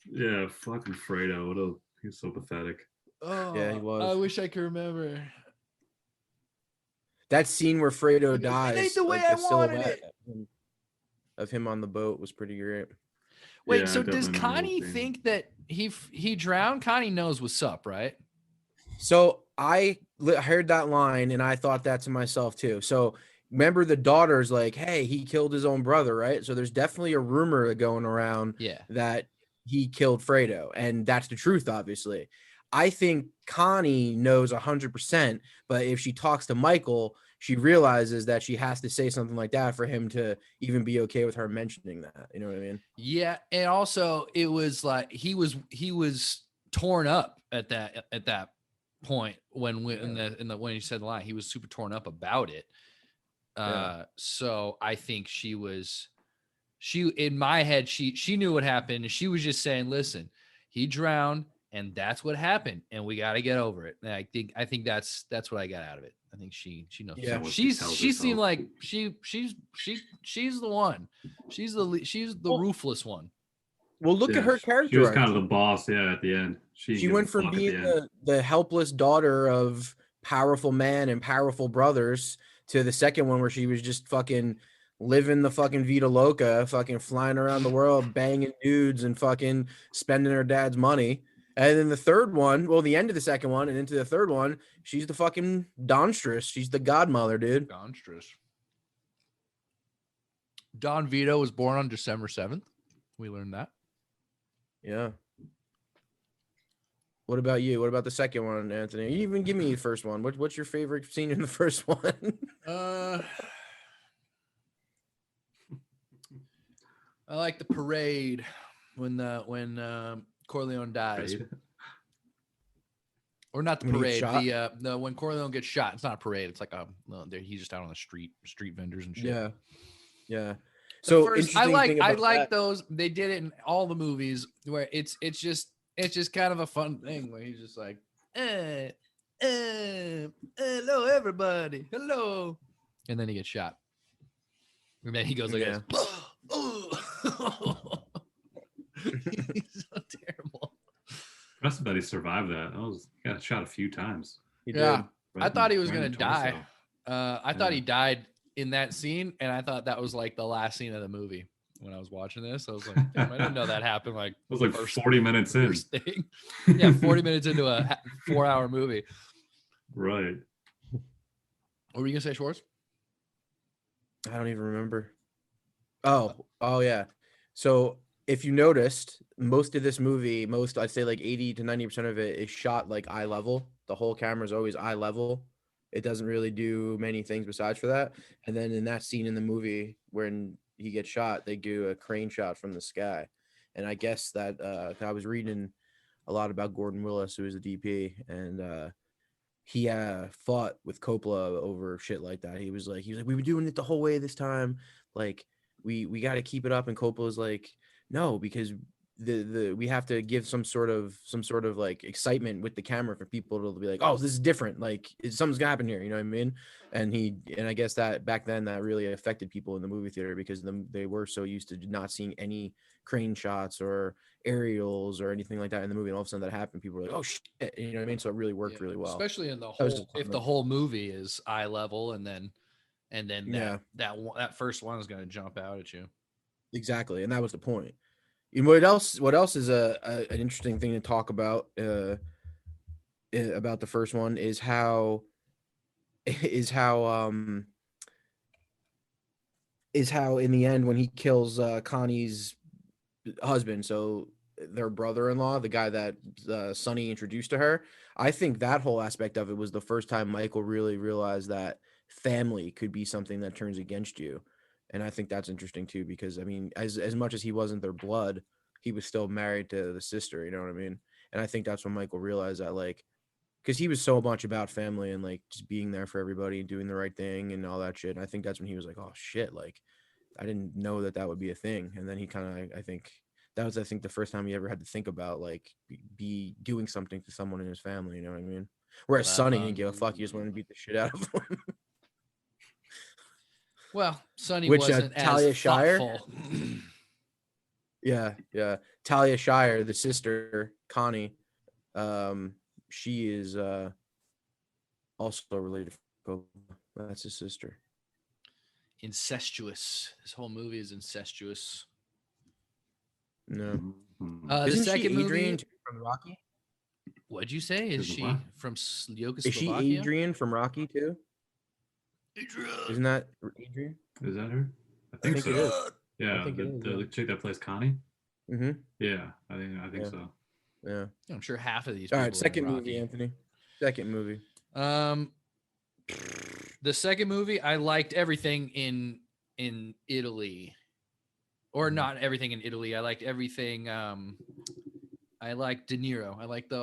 Yeah, fucking Fredo. He's so pathetic. Oh, Yeah, he was. I wish I could remember. That scene where Fredo It ain't dies, the way like I the wanted silhouette it. of him on the boat was pretty great. Wait, Yeah, I so does definitely remember Connie that scene. think that he drowned? Connie knows what's up, right? So I heard that line and I thought that to myself too. So remember the daughter's like, hey, he killed his own brother, right? So there's definitely a rumor going around Yeah. that he killed Fredo, and that's the truth, obviously. I think Connie knows 100%, but if she talks to Michael, she realizes that she has to say something like that for him to even be okay with her mentioning that. You know what I mean? Yeah, and also it was like he was torn up at that point when when he said the line, he was super torn up about it. So I think she in my head she knew what happened, and she was just saying, listen, he drowned and that's what happened and we got to get over it. And I think that's what I got out of it. I think she knows. Yeah. She seemed like she's the one. She's the ruthless one. Well, look at her character. She was arc. kind of the boss, at the end. She went from being the helpless daughter of powerful man and powerful brothers to the second one where she was just fucking living the fucking Vida Loca, fucking flying around the world, banging dudes and fucking spending her dad's money. And then the third one, well, the end of the second one and into the third one, she's the fucking Donstress. She's the godmother, dude. Donstress. Don Vito was born on December 7th. We learned that. Yeah. What about you? What about the second one, Anthony? You even give me the first one. What's your favorite scene in the first one? I like the parade when Corleone dies. Or not the parade. The when Corleone gets shot, it's not a parade. It's like he's just out on the street vendors and shit. Yeah. So I like those. They did it in all the movies where it's just kind of a fun thing where he's just like, hello everybody, hello, and then he gets shot, and then he goes like, he's so terrible. That's about he survived that. He got shot a few times. Yeah, I thought he was gonna die. I thought he died in that scene, and I thought that was like the last scene of the movie. When I was watching this, I was like, damn, I didn't know that happened. Like, it was like 40 minutes in. Thing. Yeah, 40 minutes into a 4-hour movie. Right. What were you gonna say, Schwartz? I don't even remember. Oh yeah. So if you noticed, most of this movie, I'd say like 80 to 90% of it is shot like eye level. The whole camera is always eye level. It doesn't really do many things besides for that. And then in that scene in the movie when he gets shot, they do a crane shot from the sky. And I guess that I was reading a lot about Gordon Willis, who is the DP, and he fought with Coppola over shit like that. He was like, we were doing it the whole way this time. Like we got to keep it up. And Coppola's like, no, because we have to give some sort of like excitement with the camera for people to be like, oh, this is different. Like something's gonna happen here. You know what I mean? And I guess that back then that really affected people in the movie theater because they were so used to not seeing any crane shots or aerials or anything like that in the movie. And all of a sudden that happened. People were like, oh shit. You know what I mean? So it really worked really well. Especially in the whole, if the whole movie is eye level and then that first one is going to jump out at you. Exactly. And that was the point. And what else is an interesting thing to talk about the first one is how in the end when he kills Connie's husband, so their brother-in-law, the guy that Sonny introduced to her. I think that whole aspect of it was the first time Michael really realized that family could be something that turns against you. And I think that's interesting too, because I mean, as much as he wasn't their blood, he was still married to the sister, you know what I mean? And I think that's when Michael realized that, like, because he was so much about family and like just being there for everybody and doing the right thing and all that shit. And I think that's when he was like, oh shit, like I didn't know that that would be a thing. And then he kind of, I think that was, I think the first time he ever had to think about like be doing something to someone in his family. You know what I mean? Whereas Sonny didn't give a fuck. He just wanted to beat the shit out of him. Well, Sonny Which wasn't Talia as Shire, thoughtful. yeah, Talia Shire, the sister Connie, she is also related to Coppola. That's his sister. Incestuous. This whole movie is incestuous. No, The isn't second she Adrian movie from Rocky? What'd you say? Is she what? from Yugoslavia? Is she Adrian from Rocky too? Adrian. Isn't that Adrian? Is that her? I think so. it is. Yeah, I think it is, the chick that plays Connie. Mm-hmm. Yeah, I think Yeah. so. Yeah. I'm sure half of these All people right, are second in movie, Rocky. Anthony. Second movie. The second movie, I liked everything in Italy, or not everything in Italy. I liked everything. I liked De Niro. I liked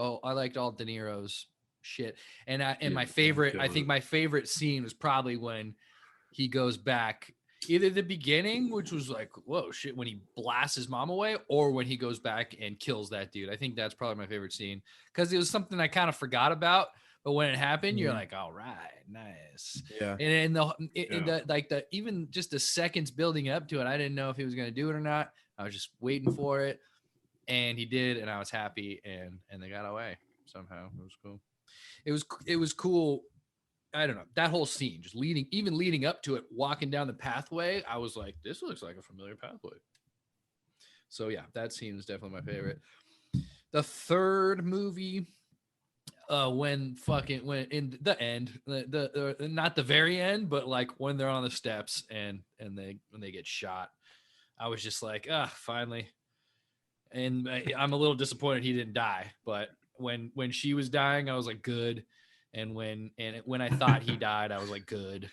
all De Niro's shit. And my favorite, I think my favorite scene was probably when he goes back, either the beginning, which was like, whoa, shit, when he blasts his mom away, or when he goes back and kills that dude. I think that's probably my favorite scene because it was something I kind of forgot about. But when it happened, you're like, all right, nice. Yeah. And even just the seconds building up to it, I didn't know if he was going to do it or not. I was just waiting for it. And he did, and I was happy, and they got away somehow. It was cool. It was cool. I don't know, that whole scene, just leading up to it, walking down the pathway. I was like, this looks like a familiar pathway. So yeah, that scene is definitely my favorite. The third movie, when in the end, the not the very end, but like when they're on the steps and when they get shot, I was just like, finally. And I'm a little disappointed he didn't die, but when she was dying, I was like, good. And when I thought he died, I was like, good.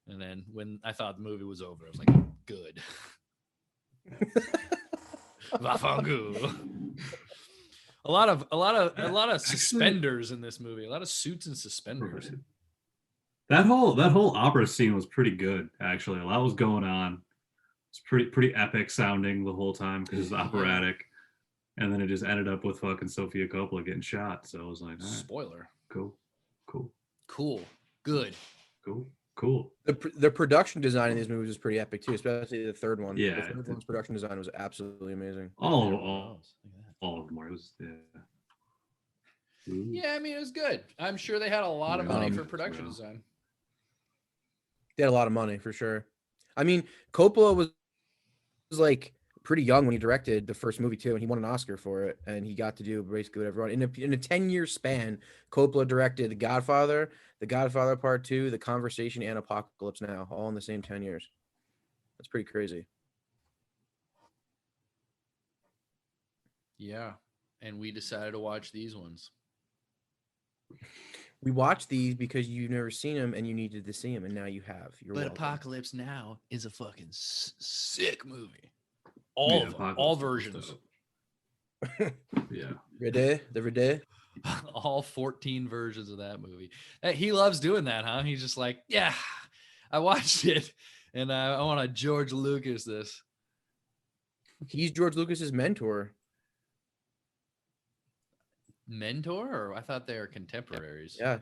And then when I thought the movie was over, I was like, good. Vafangu. A lot of suspenders in this movie. A lot of suits and suspenders. That whole opera scene was pretty good, actually. A lot was going on. It's pretty epic sounding the whole time because it's operatic. Yeah. And then it just ended up with fucking Sofia Coppola getting shot. So I was like, spoiler. Cool. Good. Cool. The production design in these movies is pretty epic too, especially the third one. Yeah. The third one's production design was absolutely amazing. All of them were. It was, yeah, I mean, it was good. I'm sure they had a lot of money for production design. They had a lot of money for sure. I mean, Coppola was like pretty young when he directed the first movie too, and he won an Oscar for it, and he got to do basically what everyone in a 10-year span. Coppola directed The Godfather Part 2, The Conversation, and Apocalypse Now, all in the same 10 years. That's pretty crazy. Yeah, and we decided to watch these ones. We watched these because you've never seen them and you needed to see them, and now you have. You're welcome. Apocalypse Now is a fucking sick movie. All of them, all versions. Yeah. Ready? All 14 versions of that movie. He loves doing that, huh? He's just like, yeah, I watched it, and I want to George Lucas this. He's George Lucas's mentor. Mentor, or I thought they were contemporaries. Yeah,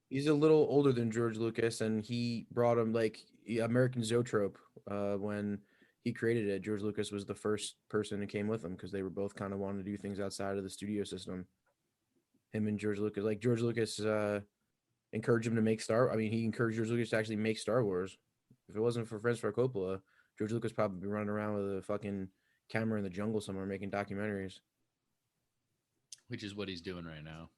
he's a little older than George Lucas, and he brought him like American Zoetrope when he created it. George Lucas was the first person who came with him because they were both kind of wanting to do things outside of the studio system. Him and George Lucas, George Lucas encouraged him to make he encouraged George Lucas to actually make Star Wars. If it wasn't for Francis Ford Coppola, George Lucas probably be running around with a fucking camera in the jungle somewhere making documentaries. Which is what he's doing right now.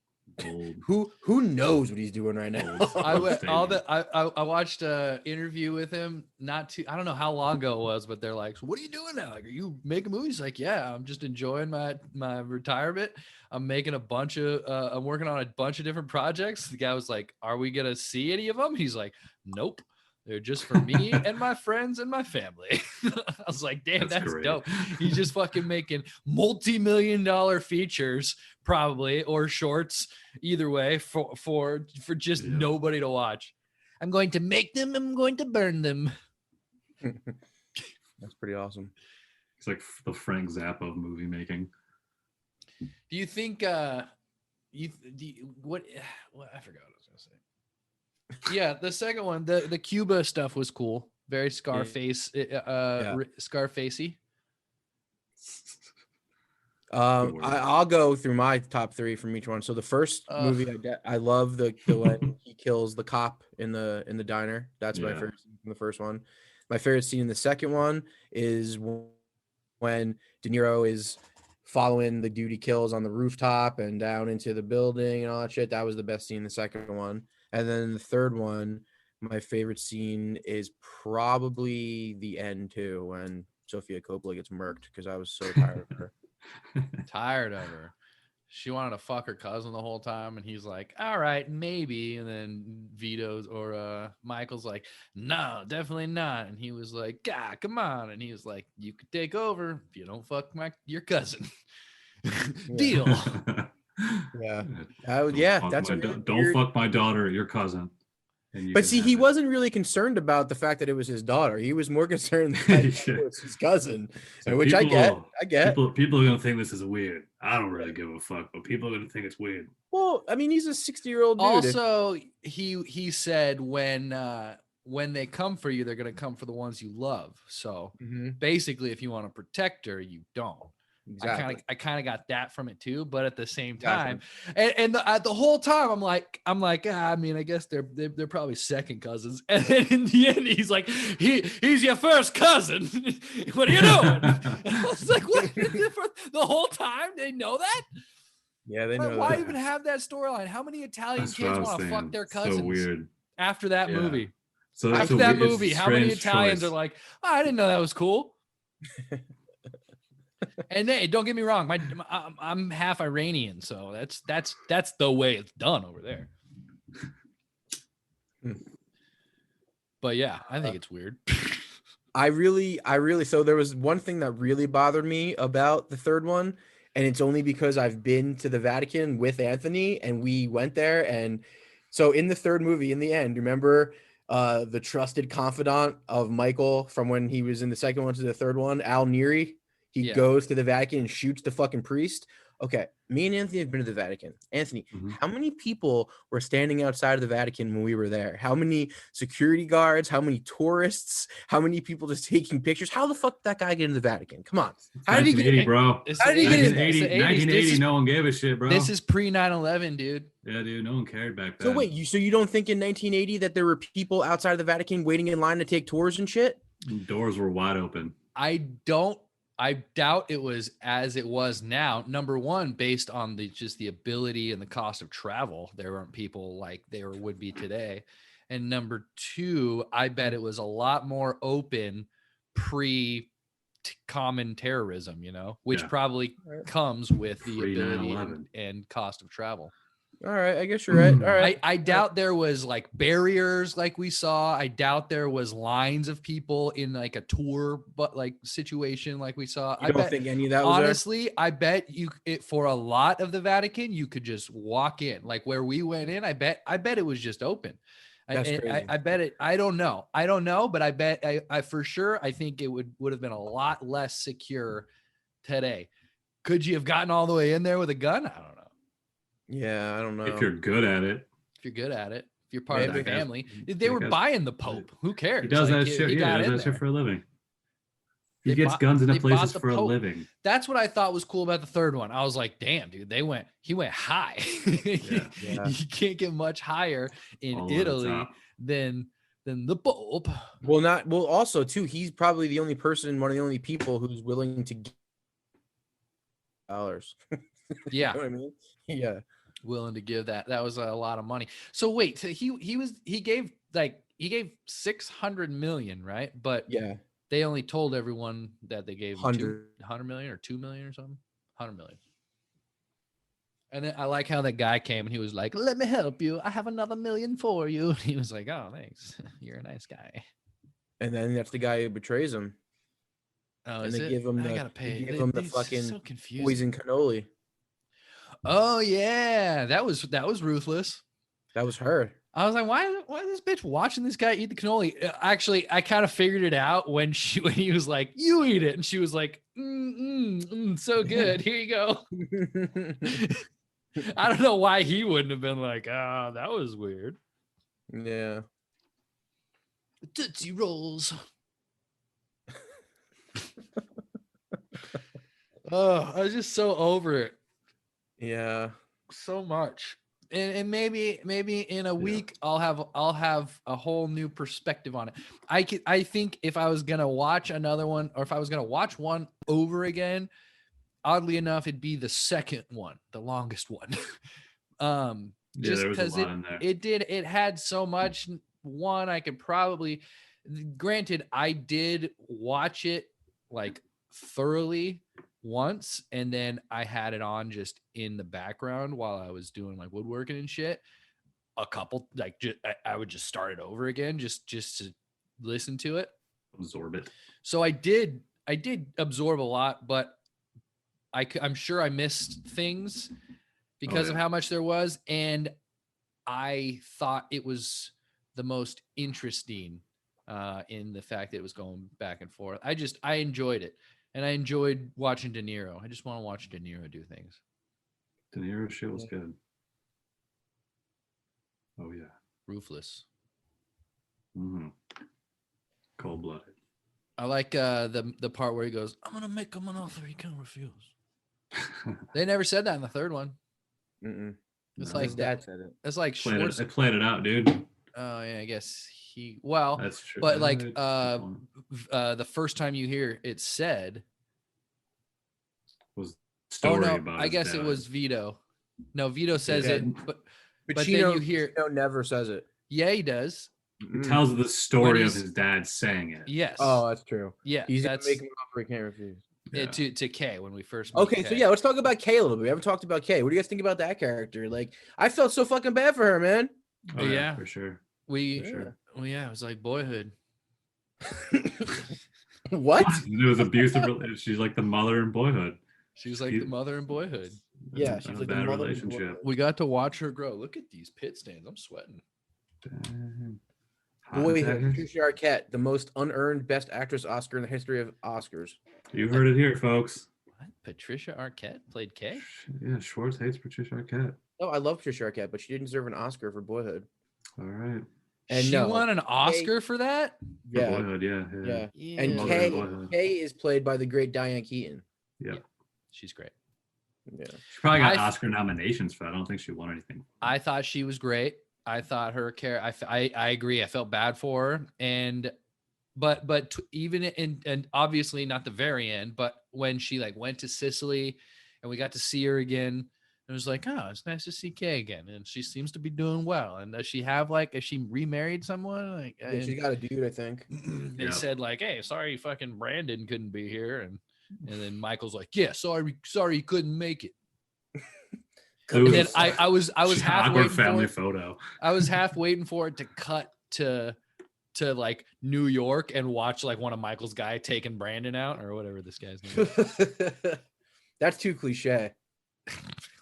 Old. Who knows what he's doing right now? I watched an interview with him I don't know how long ago it was, but they're like, so what are you doing now? Like, are you making movies? Like, yeah, I'm just enjoying my retirement. I'm making I'm working on a bunch of different projects. The guy was like, are we gonna see any of them? He's like, nope. They're just for me and my friends and my family. I was like, damn, that's dope. He's just fucking making multi-million-dollar features, probably, or shorts, either way, for just nobody to watch. I'm going to make them. I'm going to burn them. That's pretty awesome. It's like the Frank Zappa of movie making. Do you think what I forgot what I was gonna say. Yeah, the second one, the Cuba stuff was cool. Very Scarface, Scarfacey. I'll go through my top 3 from each one. So the first movie, I love the when he kills the cop in the diner. That's my favorite scene from the first one. My favorite scene in the second one is when De Niro is following the dude he kills on the rooftop and down into the building and all that shit. That was the best scene in the second one. And then the third one, my favorite scene is probably the end too, when Sofia Coppola gets murked, because I was so tired of her. Tired of her. She wanted to fuck her cousin the whole time, and he's like, all right, maybe. And then Vito's or Michael's like, no, definitely not. And he was like, God, come on. And he was like, you could take over if you don't fuck your cousin. Deal. Yeah. Don't fuck my daughter, your cousin. But see, he wasn't really concerned about the fact that it was his daughter. He was more concerned that it was his cousin, so which I get. People are gonna think this is weird. I don't really give a fuck, but people are gonna think it's weird. Well, I mean, he's a 60-year-old dude. Also, he said when they come for you, they're gonna come for the ones you love. So basically, if you want to protect her, you don't. Exactly. I kind of got that from it too, but at the same time, and the whole time I'm like, I mean, I guess they're probably second cousins. And then in the end, he's like, he's your first cousin. What are you doing? I was like, what? The whole time they know that? Yeah, they know. Why even have that storyline? How many Italian kids want to fuck their cousins? So weird. After that movie. So after that movie, how many Italians are like, I didn't know that was cool. And hey, don't get me wrong, I'm half Iranian, so that's the way it's done over there. But yeah, I think it's weird. I really so there was one thing that really bothered me about the third one, and it's only because I've been to the Vatican with Anthony and we went there. And so in the third movie, in the end, remember the trusted confidant of Michael from when he was in the second one to the third one, Al Neri? He goes to the Vatican and shoots the fucking priest. Okay, me and Anthony have been to the Vatican. Anthony, how many people were standing outside of the Vatican when we were there? How many security guards? How many tourists? How many people just taking pictures? How the fuck did that guy get into the Vatican? Come on. How did he get in, bro? How did he get in? 1980, no one gave a shit, bro. This is pre 9/11, dude. Yeah, dude, no one cared back then. So wait, you don't think in 1980 that there were people outside of the Vatican waiting in line to take tours and shit? Doors were wide open. I doubt it was as it was now. Number one, based on the ability and the cost of travel, there weren't people like there would be today. And number two, I bet it was a lot more open common terrorism, which probably comes with the ability and cost of travel. All right, I guess you're right. All right. I doubt there was like barriers like we saw. I doubt there was lines of people in like a tour but like situation like we saw. I don't think any of that was honestly there? I bet for a lot of the Vatican you could just walk in. Like where we went in, I bet it was just open. That's crazy. I bet it. I don't know, but I bet I for sure I think it would have been a lot less secure today. Could you have gotten all the way in there with a gun? I don't know. Yeah, I don't know. If you're good at it. If you're part of the family. They were buying the Pope. Who cares? He does that shit. He does that shit for a living. He gets guns into places for a living. That's what I thought was cool about the third one. I was like, damn, dude, he went high. Yeah. You can't get much higher in Italy than the Pope. Well, also too, he's probably the only person, one of the only people who's willing to give $. Yeah. You know what I mean? Yeah. willing to give that. That was a lot of money. So wait, so he gave 600 million, right? But Yeah, they only told everyone that they gave him 100. 200 million or 2 million or something. 100 million. And then I like how that guy came and he was like, "Let me help you. I have another million for you." And he was like, "Oh, thanks. You're a nice guy." And then that's the guy who betrays him. Oh, And is they it? give him I the gotta pay. they give him the It's fucking so confusing. poison cannoli. Oh yeah, that was ruthless. That was her. I was like, why is this bitch watching this guy eat the cannoli? Actually, I kind of figured it out when he was like, "You eat it," and she was like, "So good. Here you go." I don't know why he wouldn't have been like, "Ah, that was weird." Yeah. Tootsie rolls. Oh, I was just so over it. Yeah. So much. And maybe in a week I'll have a whole new perspective on it. I think if I was gonna watch another one, or if I was gonna watch one over again, oddly enough, it'd be the second one, the longest one. Just there was a because lot in there. it had so much. One, I could probably, granted, I did watch it like thoroughly once, and then I had it on just in the background while I was doing like woodworking and shit. A couple, like, I would just start it over again just to listen to it, Absorb it. so I did absorb a lot, but I'm sure I missed things because of how much there was, and I thought it was the most interesting in the fact that it was going back and forth. I enjoyed it. And I enjoyed watching De Niro. I just want to watch De Niro do things. De Niro shit was good. Oh yeah. Ruthless. Mm-hmm. Cold-blooded. I like the part where he goes, "I'm gonna make him an offer he can't refuse." They never said that in the third one. Mm-mm. It's No, like his dad said it. It's like Schwartz. I played it out, dude. Oh yeah, I guess well, That's true. but like the first time you hear it said was story no, about I guess dad. it was Vito. No, Vito says it, but then Pacino, you hear Pacino never says it. Yeah, he does. It tells the story When of his dad saying it. Yes. Oh, that's true. Yeah, He's that's making an offer he can't refuse. Yeah, to Kay when we first meet Okay, Kay. so yeah, let's talk about Kay a little bit. We haven't talked about Kay. What do you guys think about that character? Like, I felt so fucking bad for her, man. Oh, yeah, for sure. Well, yeah, it was like Boyhood. What? It was abusive. She's like the mother in Boyhood. She was like the mother in Boyhood. Yeah, she's like bad the mother relationship. We got to watch her grow. Look at these pit stains. I'm sweating. Boyhood, Patricia Arquette, the most unearned Best Actress Oscar in the history of Oscars. You heard it here, folks. What? Patricia Arquette played Kay? Yeah, Schwartz hates Patricia Arquette. Oh, I love Patricia Arquette, but she didn't deserve an Oscar for Boyhood. All right. And she won an Oscar for that? Yeah. For Boyhood, yeah. And Kay is played by the great Diane Keaton. Yeah. She's great. Yeah. She probably got Oscar nominations for that. I don't think she won anything. I thought she was great. I thought her character. I agree. I felt bad for her, but even and obviously not the very end, but when she like went to Sicily, and we got to see her again, it was like, oh, it's nice to see Kay again, and she seems to be doing well. And does she have has she remarried someone? Like, yeah, she got a dude, I think. They said like, hey, sorry, fucking Brandon couldn't be here, and then Michael's like, yeah, sorry, he couldn't make it. And then I was half waiting family for it. photo. I was half waiting for it to cut to like New York and watch like one of Michael's guy taking Brandon out or whatever this guy's name is. That's too cliche.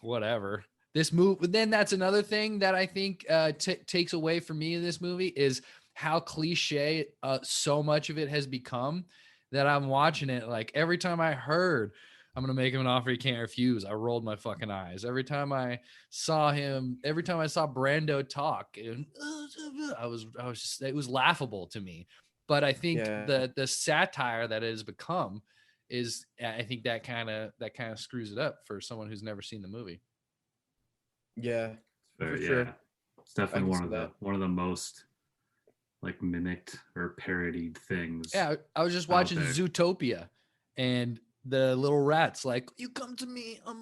Whatever. This movie, then that's another thing that I think takes away from me in this movie is how cliche so much of it has become that I'm watching it. Like every time I heard, I'm going to make him an offer he can't refuse, I rolled my fucking eyes. Every time I saw Brando talk, and I was just, it was laughable to me. But I think the satire that it has become is, I think that kind of screws it up for someone who's never seen the movie. Yeah, for sure. Yeah. It's definitely one of the most like mimicked or parodied things. Yeah, I was just watching Zootopia, and the little rat's like, you come to me on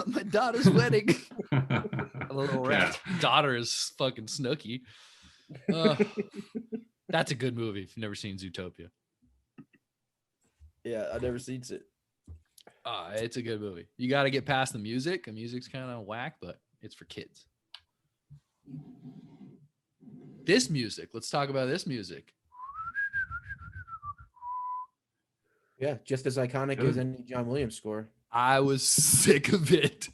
my daughter's wedding. The little rat's daughter is fucking Snooki. That's a good movie if you've never seen Zootopia. Yeah, I've never seen it. It's a good movie. You got to get past the music. The music's kind of whack, but it's for kids. This music. Let's talk about this music. Yeah, just as iconic as any John Williams score. I was sick of it.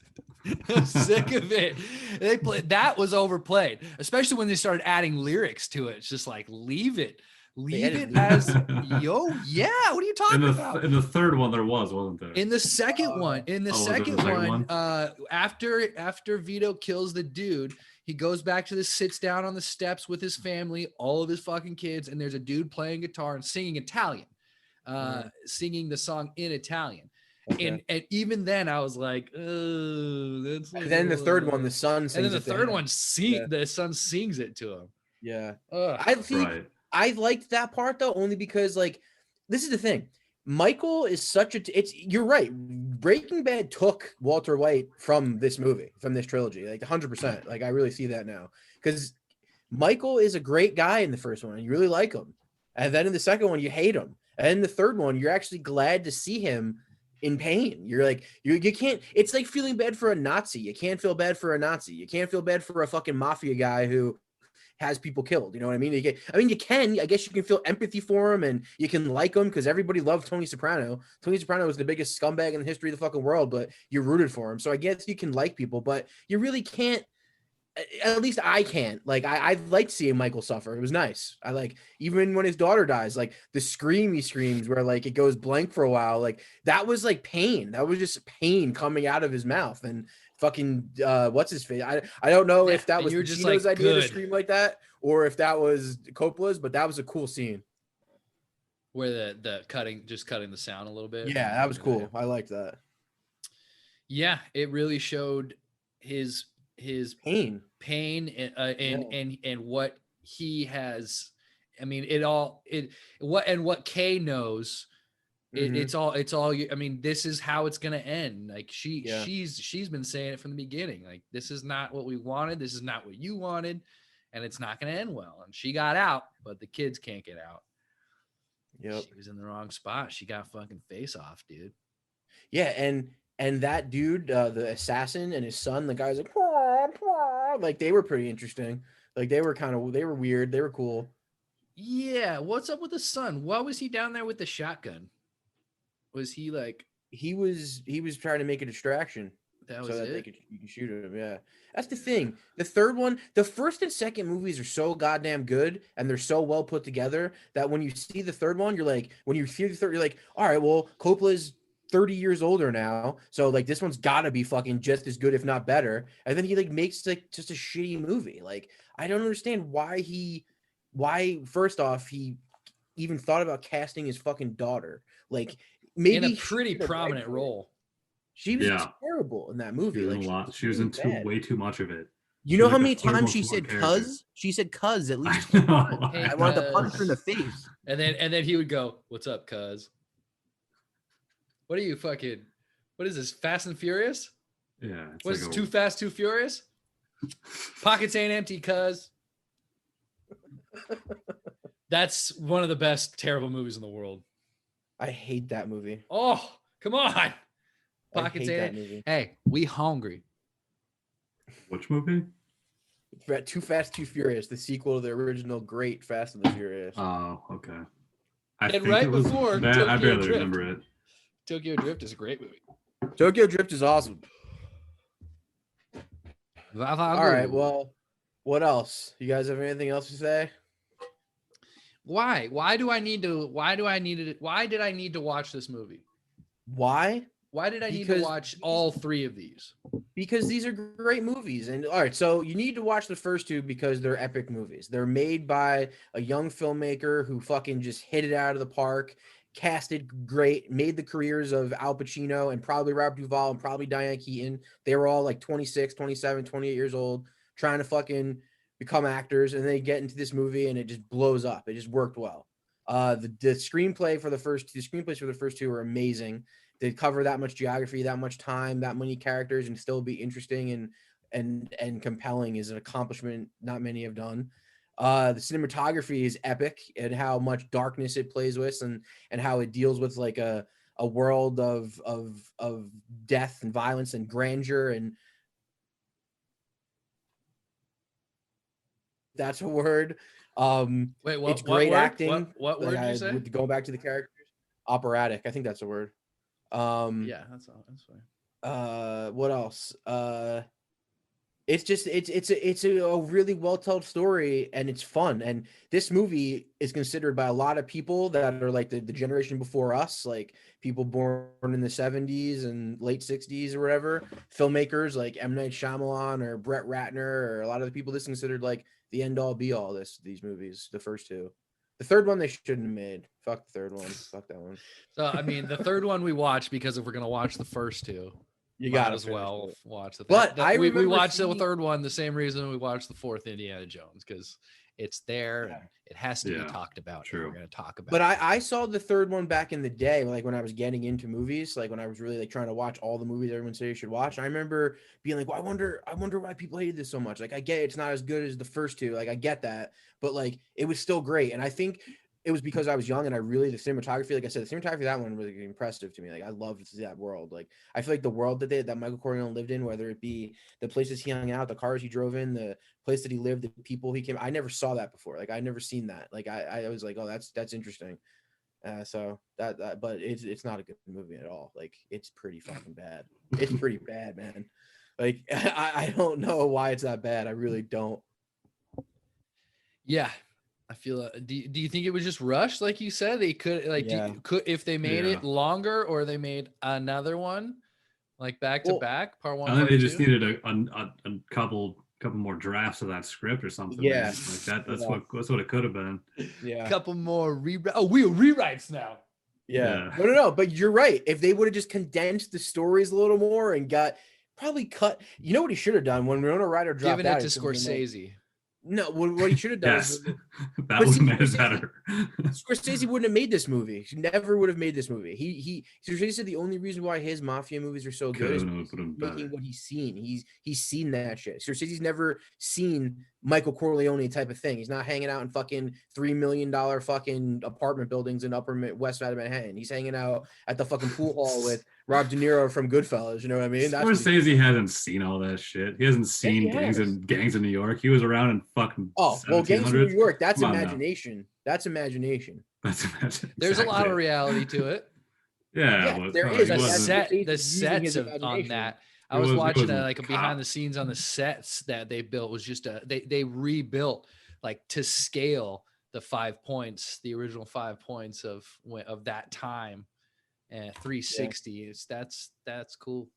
Sick of it. That was overplayed, especially when they started adding lyrics to it. It's just like, leave it as yo. Yeah. What are you talking about? In the third one, there wasn't there? In the second one, after Vito kills the dude, he goes back to sits down on the steps with his family, all of his fucking kids, and there's a dude playing guitar and singing Italian, singing the song in Italian. Okay. And even then I was like, oh, that's like, then the third one, the son sings, and then the third one the son sings it to him. Yeah. I liked that part though, only because like, this is the thing. Michael is you're right. Breaking Bad took Walter White from this movie, from this trilogy, like 100%. Like I really see that now, because Michael is a great guy in the first one and you really like him. And then in the second one, you hate him. And in the third one, you're actually glad to see him in pain. You're like, you can't, it's like feeling bad for a Nazi. You can't feel bad for a Nazi. You can't feel bad for a fucking mafia guy who has people killed. You know what I mean? You can, I guess you can feel empathy for him and you can like him because everybody loved Tony Soprano. Tony Soprano was the biggest scumbag in the history of the fucking world, but you rooted for him. So I guess you can like people, but you really can't. At least I can't. Like I liked seeing Michael suffer. It was nice. I like, even when his daughter dies, like the scream he screams where like it goes blank for a while, like that was like pain. That was just pain coming out of his mouth. And fucking what's his face? I don't know if that was Pacino's idea to scream like that or if that was Coppola's, but that was a cool scene. Where the cutting the sound a little bit. Yeah, that was cool. I liked that. Yeah, it really showed his pain and what he has. I mean, what Kay knows. It's all. I mean, this is how it's gonna end. Like she's been saying it from the beginning. Like, this is not what we wanted. This is not what you wanted, and it's not gonna end well. And she got out, but the kids can't get out. Yep. She was in the wrong spot. She got fucking face off, dude. Yeah, and that dude, the assassin and his son, the guy's like they were pretty interesting. Like they were weird. They were cool. Yeah. What's up with the son? Why was he down there with the shotgun? Was he like? He was trying to make a distraction. That was it. You can shoot him. Yeah, that's the thing. The third one, the first and second movies are so goddamn good, and they're so well put together that when you see the third one, you're like, when you hear the third, you're like, all right, well, Coppola's 30 years older now, so like this one's gotta be fucking just as good, if not better. And then he like makes like just a shitty movie. Like I don't understand why first off he even thought about casting his fucking daughter. Like maybe in a pretty prominent role. She was terrible in that movie. She was in way too much of it. You know how many times she said "cuz"? She said "cuz" at least. I wanted to punch her in the face. And then he would go, "What's up, cuz? What are you fucking? What is this? Fast and Furious? Yeah. What is Too Fast, Too Furious? Pockets ain't empty, cuz." That's one of the best terrible movies in the world. I hate that movie. Oh, come on. Pockets ain't empty. Hey, we hungry. Which movie? Too Fast, Too Furious, the sequel to the original great Fast and the Furious. Oh, okay. I barely remember it. Tokyo Drift is a great movie. Tokyo Drift is awesome. All right, well, what else? You guys have anything else to say? Why did I need to watch this movie? Why? Why did I need to watch all three of these? Because these are great movies. And all right, so you need to watch the first two because they're epic movies. They're made by a young filmmaker who fucking just hit it out of the park, casted great, made the careers of Al Pacino and probably Robert Duvall and probably Diane Keaton. They were all like 26, 27, 28 years old, trying to fucking become actors. And they get into this movie and it just blows up. It just worked well. The screenplays for the first two are amazing. to cover that much geography, that much time, that many characters, and still be interesting and compelling is an accomplishment not many have done. The cinematography is epic, and how much darkness it plays with, and how it deals with like a world of death and violence and grandeur, and that's a word. Wait, It's great acting. What word did you say? Going back to the characters, operatic. I think that's a word. Yeah, that's fine. What else? It's just it's a really well told story, and it's fun. And this movie is considered by a lot of people that are like the generation before us, like people born in the 70s and late 60s or whatever, filmmakers like M. Night Shyamalan or Brett Ratner, or a lot of the people this is considered like the end all be all. These movies, the first two. The third one they shouldn't have made. Fuck the third one. Fuck that one. So I mean, the third one we watched because if we're gonna watch the first two, You might got as well watch the. But we watched the third one the same reason we watched the fourth Indiana Jones, because it's there and it has to be talked about. True. We're gonna talk about. But I saw the third one back in the day, like when I was getting into movies, like when I was really like trying to watch all the movies everyone said you should watch. And I remember being like, well, I wonder why people hated this so much. Like I get it's not as good as the first two, like I get that, but like it was still great. And I think it was because I was young and I really, the cinematography, like I said, the cinematography of that one was really impressive to me. Like I loved that world. Like I feel like the world that Michael Corleone lived in, whether it be the places he hung out, the cars he drove in, the place that he lived, the people he came, I never saw that before. Like I never seen that. Like I was like, oh, that's interesting. So that, but it's not a good movie at all. Like it's pretty fucking bad. It's pretty bad, man. Like I don't know why it's that bad. I really don't. Yeah. I feel. Do you think it was just rushed, like you said? They could could if they made it longer, or they made another one like back to back, part one. I think part they two? just needed a couple more drafts of that script or something. Yeah, like that. That's what it could have been. Yeah, a couple more rewrites now. Yeah. No. But you're right. If they would have just condensed the stories a little more and probably cut. You know what he should have done when Winona Ryder dropped Giving out? it to Scorsese. No, what he should have done is that would have made it better. Scorsese wouldn't have made this movie. He never would have made this movie. Scorsese said the only reason why his mafia movies are so good is making what he's seen. He's seen that shit. Scorsese's never seen Michael Corleone type of thing. He's not hanging out in fucking $3 million fucking apartment buildings in Upper West Side of Manhattan. He's hanging out at the fucking pool hall with Rob De Niro from Goodfellas. You know what I mean? Scorsese hasn't seen all that shit. He hasn't seen gangs in New York. He was around in fucking. Gangs in New York. That's imagination. That's imagination. There's a lot of reality to it. Yeah, there is. The sets on that. I was watching like behind the scenes on the sets that they built was just they rebuilt like to scale the 5 points, the original 5 points of that time, and 360. That's cool.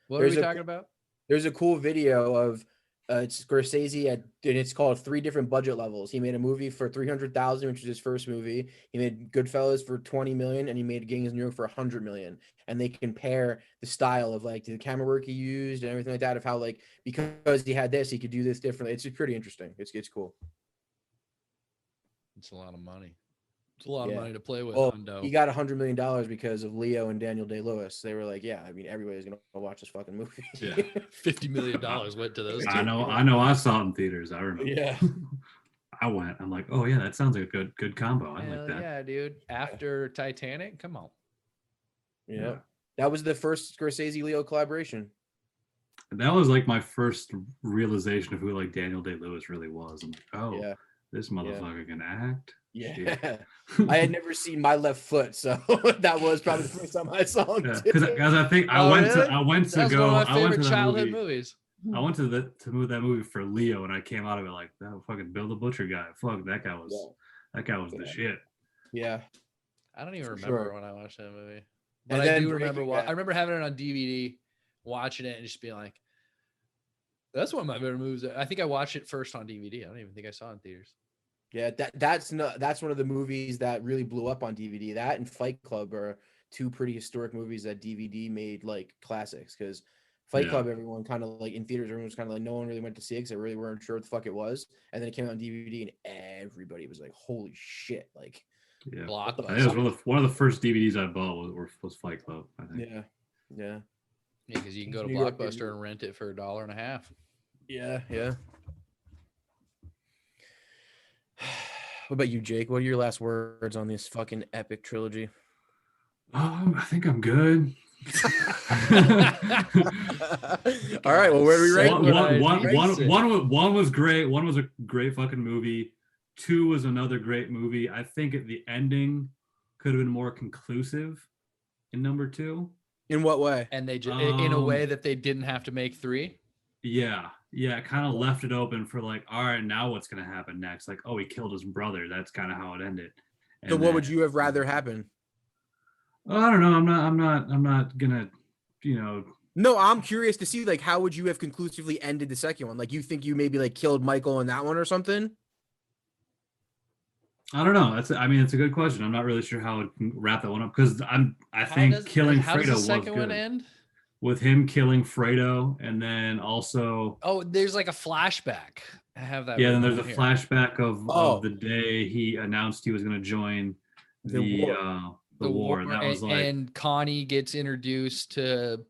What are we talking about? There's a cool video of it's Scorsese and it's called 3 different budget levels. He made a movie for $300,000, which was his first movie. He made Goodfellas for $20 million, and he made Gangs in New York for $100 million. And they compare the style of like the camera work he used and everything like that, of how like because he had this, he could do this differently. It's pretty interesting. It's cool. It's a lot of money. It's a lot of money to play with. He got $100 million because of Leo and Daniel Day-Lewis. They were like, yeah, I mean, everybody's gonna watch this fucking movie. Yeah, $50 million went to those. I know. I saw it in theaters. I remember. Yeah, I went. I'm like, oh yeah, that sounds like a good combo. I like that. Yeah, dude. After Titanic, come on. Yeah, that was the first Scorsese-Leo collaboration. And that was like my first realization of who like Daniel Day-Lewis really was. I'm like, this motherfucker can act. Yeah, I had never seen My Left Foot, so that was probably the first time I saw him. Because I think I went to go. One of my favorite childhood movies. I went to move that movie for Leo, and I came out of it like that fucking Bill the Butcher guy. Fuck, that guy was the shit. Yeah, I don't even remember when I watched that movie, but I do remember. I remember having it on DVD, watching it, and just being like, "That's one of my favorite movies." I think I watched it first on DVD. I don't even think I saw it in theaters. Yeah, that's one of the movies that really blew up on DVD. That and Fight Club are 2 pretty historic movies that DVD made like classics. Because Fight Club, everyone kind of like in theaters, everyone was kind of like no one really went to see it because they really weren't sure what the fuck it was. And then it came out on DVD, and everybody was like, "Holy shit!" Like Yeah, Blockbuster. I think it was one of the first DVDs I bought was Fight Club. I think. Yeah. Yeah, because you can go to New York, Blockbuster and rent it for $1.50. Yeah. What about you, Jake? What are your last words on this fucking epic trilogy? I think I'm good. All right. Well, where do we rate? One was great. One was a great fucking movie. 2 was another great movie. I think the ending could have been more conclusive in number 2. In what way? And they in a way that they didn't have to make 3. Yeah, it kind of left it open for like, all right, now what's gonna happen next? Like, oh, he killed his brother. That's kind of how it ended. So, what would you have rather happen? I don't know. I'm not gonna, No, I'm curious to see like how would you have conclusively ended the second one? Like, you think you maybe like killed Michael in that one or something? I don't know. It's a good question. I'm not really sure how to wrap that one up because I think killing Fredo was good. How does the second one end? With him killing Fredo, and then also there's like a flashback. I have that. Yeah, then there's a flashback of the day he announced he was going to join the war. And that was like, and Connie gets introduced to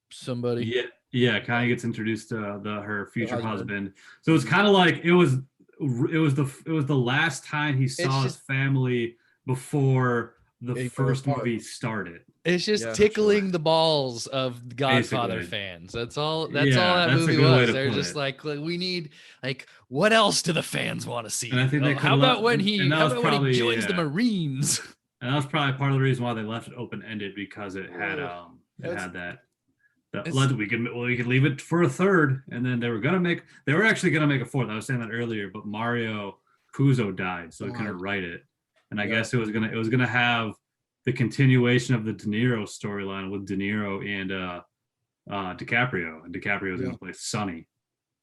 somebody. Yeah, Connie gets introduced to her future husband. So it's kind of like it was the last time he saw his family before the first movie started. It's just tickling the balls of Godfather fans. That's all that movie was. They're just like, we need, like, what else do the fans want to see? And I think how about when he joins the Marines? And that was probably part of the reason why they left it open ended, because it had that we could leave it for a third, and then they were actually gonna make a fourth. I was saying that earlier, but Mario Puzo died, so we couldn't write it. And I guess it was gonna have the continuation of the De Niro storyline with De Niro and DiCaprio, and DiCaprio was gonna play Sonny.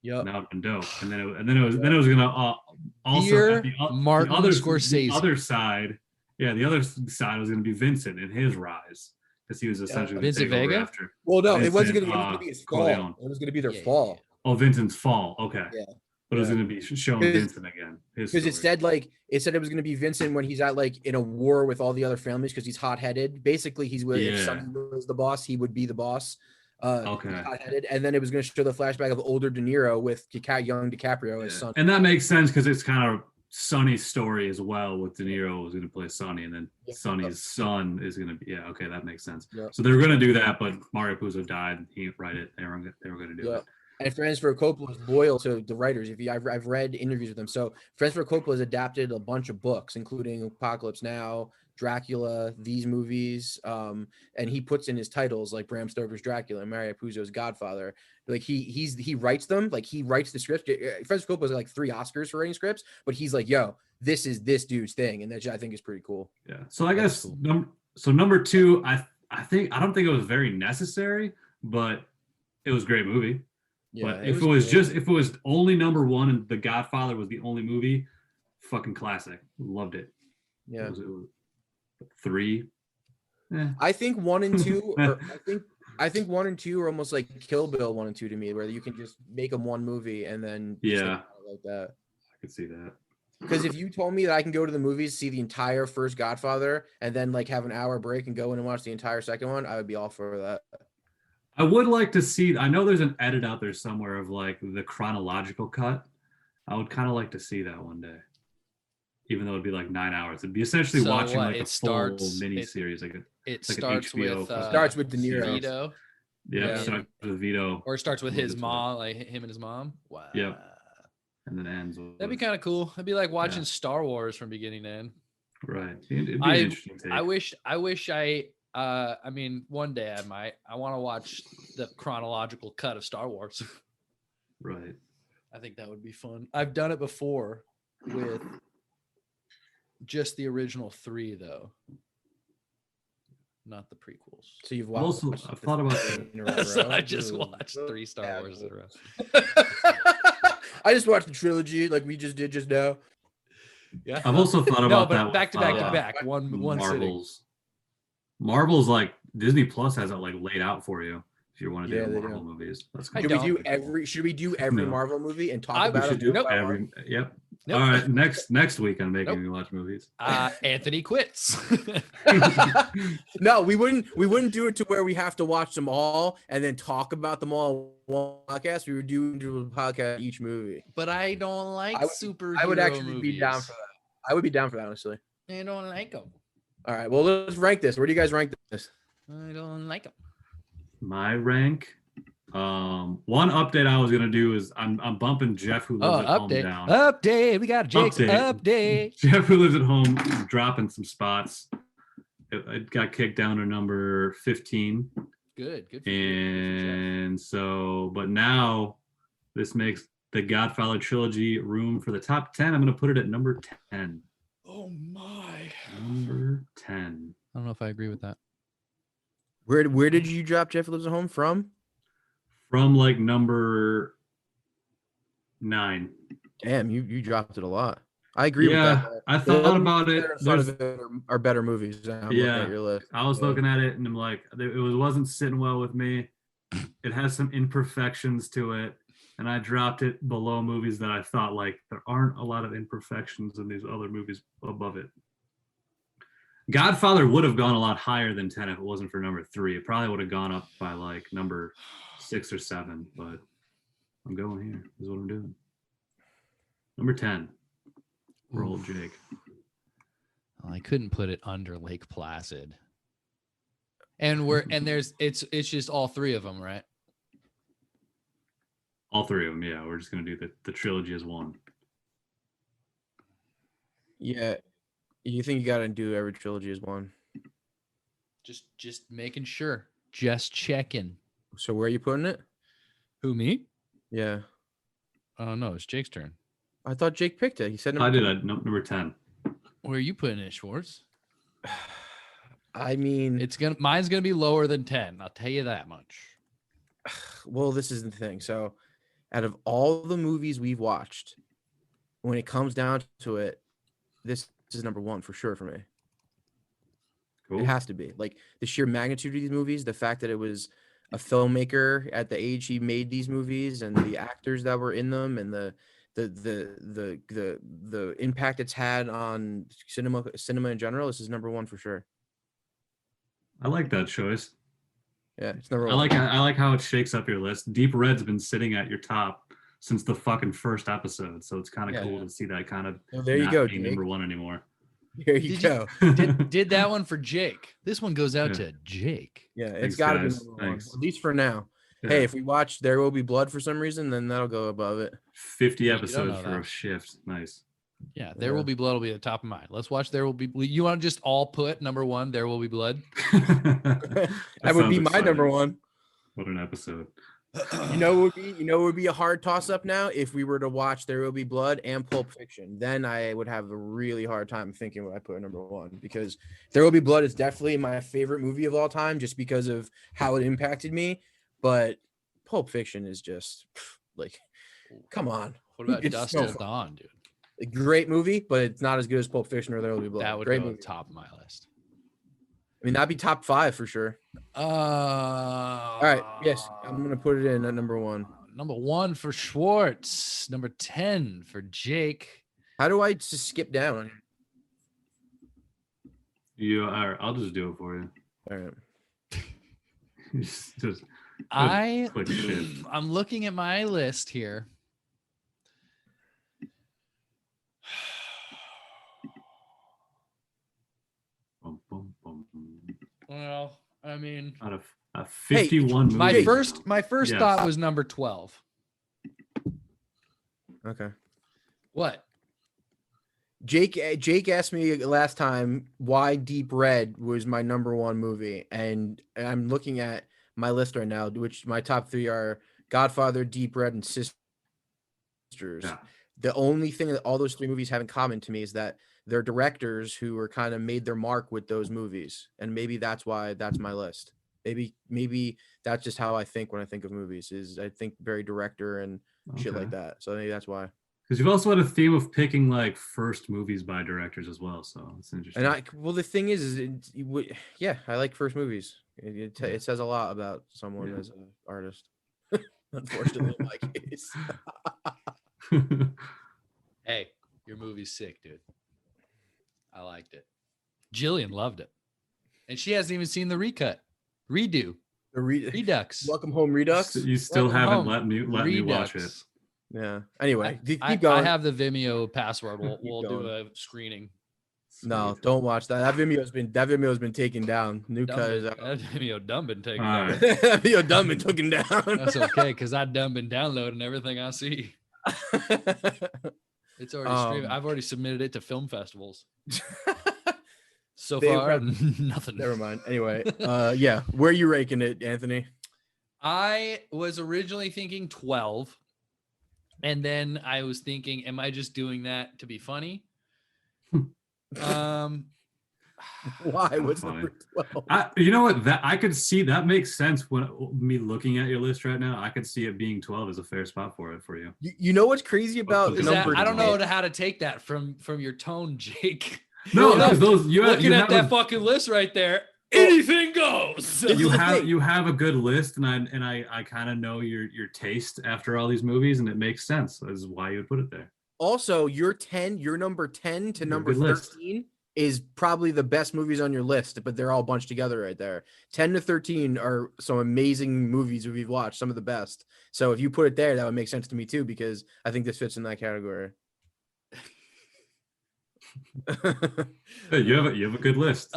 Yeah, that would have been dope. And then it was gonna also Scorsese. The other side was gonna be Vincent in his rise, because he was essentially Vincent Vega. After. Well, no, it wasn't gonna be his fall. It was gonna be their fall. Oh, Vincent's fall. Okay. Yeah. But it was going to be showing Vincent again. Because it said it was going to be Vincent when he's at like in a war with all the other families, because he's hot-headed. Basically, if Sonny was the boss, he would be the boss. Okay. Hot-headed, and then it was going to show the flashback of older De Niro with young DiCaprio as son. And that makes sense because it's kind of Sonny's story as well. With De Niro was going to play Sonny, and then Sonny's son is going to be. Yeah, okay, that makes sense. Yeah. So they were going to do that, but Mario Puzo died. He didn't write it. They were going to do it. And Francis Coppola is loyal to the writers. I've read interviews with them. So Francis Coppola has adapted a bunch of books, including Apocalypse Now, Dracula, these movies, and he puts in his titles like Bram Stoker's Dracula and Mario Puzo's Godfather. Like he writes them, like he writes the script. Francis Coppola has like 3 Oscars for writing scripts, but he's like, yo, this is this dude's thing, and that I think is pretty cool. Yeah. So I guess number 2, I don't think it was very necessary, but it was a great movie. Yeah, but if it was only number 1 and The Godfather was the only movie, fucking classic. Loved it. Yeah. It was 3. I think 1 and 2 are, I think 1 and 2 are almost like Kill Bill 1 and 2 to me, where you can just make them one movie and then like that. I could see that. Because if you told me that I can go to the movies, see the entire first Godfather, and then like have an hour break and go in and watch the entire second one, I would be all for that. I would like to see, I know there's an edit out there somewhere of like the chronological cut. I would kind of like to see that one day, even though it'd be like 9 hours. It'd be essentially watching like a full mini series. It starts with De Niro. Vito. Yeah, it starts with Vito. Or it starts with his mom, like him and his mom. Wow. Yep. And then ends with, that'd be kind of cool. It'd be like watching Star Wars from beginning to end. Right. It'd be an interesting take. I wish I mean, one day I want to watch the chronological cut of Star Wars. Right. I think that would be fun. I've done it before with just the original 3, though. Not the prequels. So you've watched. I've thought about that. So I just watched 3 Star Wars in a row. I just watched the trilogy like we just did just now. Yeah. I've also thought about that. Back to back. One Marvel's like Disney Plus has it like laid out for you. If you want to Yeah, do they Marvel do. movies, that's I cool. Should we do every No. Marvel movie and talk I- We about should it? do Nope. every. Yep. Nope. All right. Next week on making Nope. me watch movies. Anthony quits. No, we wouldn't do it to where we have to watch them all and then talk about them all in one podcast. We would do a podcast each movie. But I don't like superhero I would actually movies. be down for that. I would be down for that, honestly. I don't like them. All right, well, let's rank this. Where do you guys rank this? I don't like them. My rank. One update I was gonna do is I'm bumping Jeff who lives at home down. Update. We got Jake's update. Jeff who lives at home dropping some spots. It got kicked down to number 15. Good for you. And so, but now this makes the Godfather trilogy room for the top 10. I'm gonna put it at number 10. Oh my. Number 10. I don't know if I agree with that. Where did you drop Jeff Lives at Home from? From like number 9. Damn, you dropped it a lot. I agree with Yeah, that. I thought about it. Are better movies. I'm looking at your list. I was looking at it and I'm like, it wasn't sitting well with me. It has some imperfections to it. And I dropped it below movies that I thought like there aren't a lot of imperfections in these other movies above it. Godfather would have gone a lot higher than 10 if it wasn't for number 3. It probably would have gone up by like number 6 or 7, but I'm going here. This is what I'm doing. Number 10. Roll Jake. Well, I couldn't put it under Lake Placid. And it's just all 3 of them, right? All 3 of them, yeah. We're just gonna do the trilogy as one. Yeah. You think you gotta do every trilogy as one? Just making sure. Just checking. So where are you putting it? Who, me? Yeah. Oh no, it's Jake's turn. I thought Jake picked it. He said I did number 10. Where are you putting it, Schwartz? I mean, mine's gonna be lower than 10. I'll tell you that much. well, this is the thing. So out of all the movies we've watched, when it comes down to it, this is number 1 for sure for me. Cool. It has to be. Like the sheer magnitude of these movies, the fact that it was a filmmaker at the age he made these movies, and the actors that were in them, and the impact it's had on cinema in general. This is number 1 for sure. I like that choice. Yeah, it's number 1. I like how it shakes up your list. Deep Red's been sitting at your top since the fucking first episode, so it's kind of cool to see that kind of. Well, there you go, being number 1 anymore. Here you go. Did that one for Jake. This one goes out to Jake. Yeah, Thanks, it's got to be guys. number 1, Thanks. at least for now. Yeah. Hey, if we watch There Will Be Blood for some reason, then that'll go above it. 50 don't episodes know for that. a shift. Nice. Yeah, There Will Be Blood will be at the top of mine. Let's watch There Will Be. You want to just all put number 1, There Will Be Blood? That would be my number 1. What an episode. You know it would be a hard toss up now if we were to watch There Will Be Blood and Pulp Fiction. Then I would have a really hard time thinking what I put at number 1, because There Will Be Blood is definitely my favorite movie of all time just because of how it impacted me. But Pulp Fiction is just like, come on. What about It's Dust so Till Dawn, dude? A great movie, but it's not as good as Pulp Fiction or There Will Be Blood. That would Great go movie. at the top of my list. I mean, that'd be top 5 for sure. All All right. Yes, I'm gonna put it in at number 1. Number 1 for Schwartz. Number 10 for Jake. How do I just skip down? All right, I'll just do it for you. All right. just quick shift. I'm looking at my list here. Boom, boom, boom. Well, I mean, Out of 51 movies. my first Yes. thought was number 12. Okay. What? Jake asked me last time why Deep Red was my number 1 movie, and I'm looking at my list right now, which my top 3 are Godfather, Deep Red, and Sisters. Yeah. The only thing that all those 3 movies have in common to me is that they're directors who were kind of made their mark with those movies, and maybe that's why that's my list. Maybe that's just how I think when I think of movies. Is I think very director and shit like that. So maybe that's why. Because you've also had a theme of picking like first movies by directors as well, so it's interesting. And the thing is yeah, I like first movies. It says a lot about someone as an artist. Unfortunately, in my case. Hey, your movie's sick, dude. I liked it. Jillian loved it, and she hasn't even seen the redo, The Redux. Welcome Home Redux. You still Welcome haven't home. let me watch it. Redux. Yeah. Anyway, keep I going. have the Vimeo password. We'll do going. a screening. No, Sweet. don't watch that. That Vimeo's been taken down. New cuz That Vimeo done been taken All down. right. that video done been taken down. That's okay, because I done been downloading everything I see. It's already streamed. I've already submitted it to film festivals. So They far, have- nothing. Never mind. Anyway, yeah, where are you ranking it, Anthony? I was originally thinking 12, and then I was thinking, am I just doing that to be funny? Why? What's funny. number 12? You know what? That I could see that makes sense when me looking at your list right now. I could see it being 12 as a fair spot for you. You know what's crazy about Is number I don't 10? know how to take that from your tone, Jake. No, Look, because those you looking at that have fucking list right there, anything goes. you the have thing. you have a good list, and I kind of know your taste after all these movies, and it makes sense. This is why you would put it there. Also, your number 10 to Your number good list. 13 is probably the best movies on your list, but they're all bunched together right there. 10 to 13 are some amazing movies we've watched, some of the best. So if you put it there, that would make sense to me too, because I think this fits in that category. Hey, you have a good list.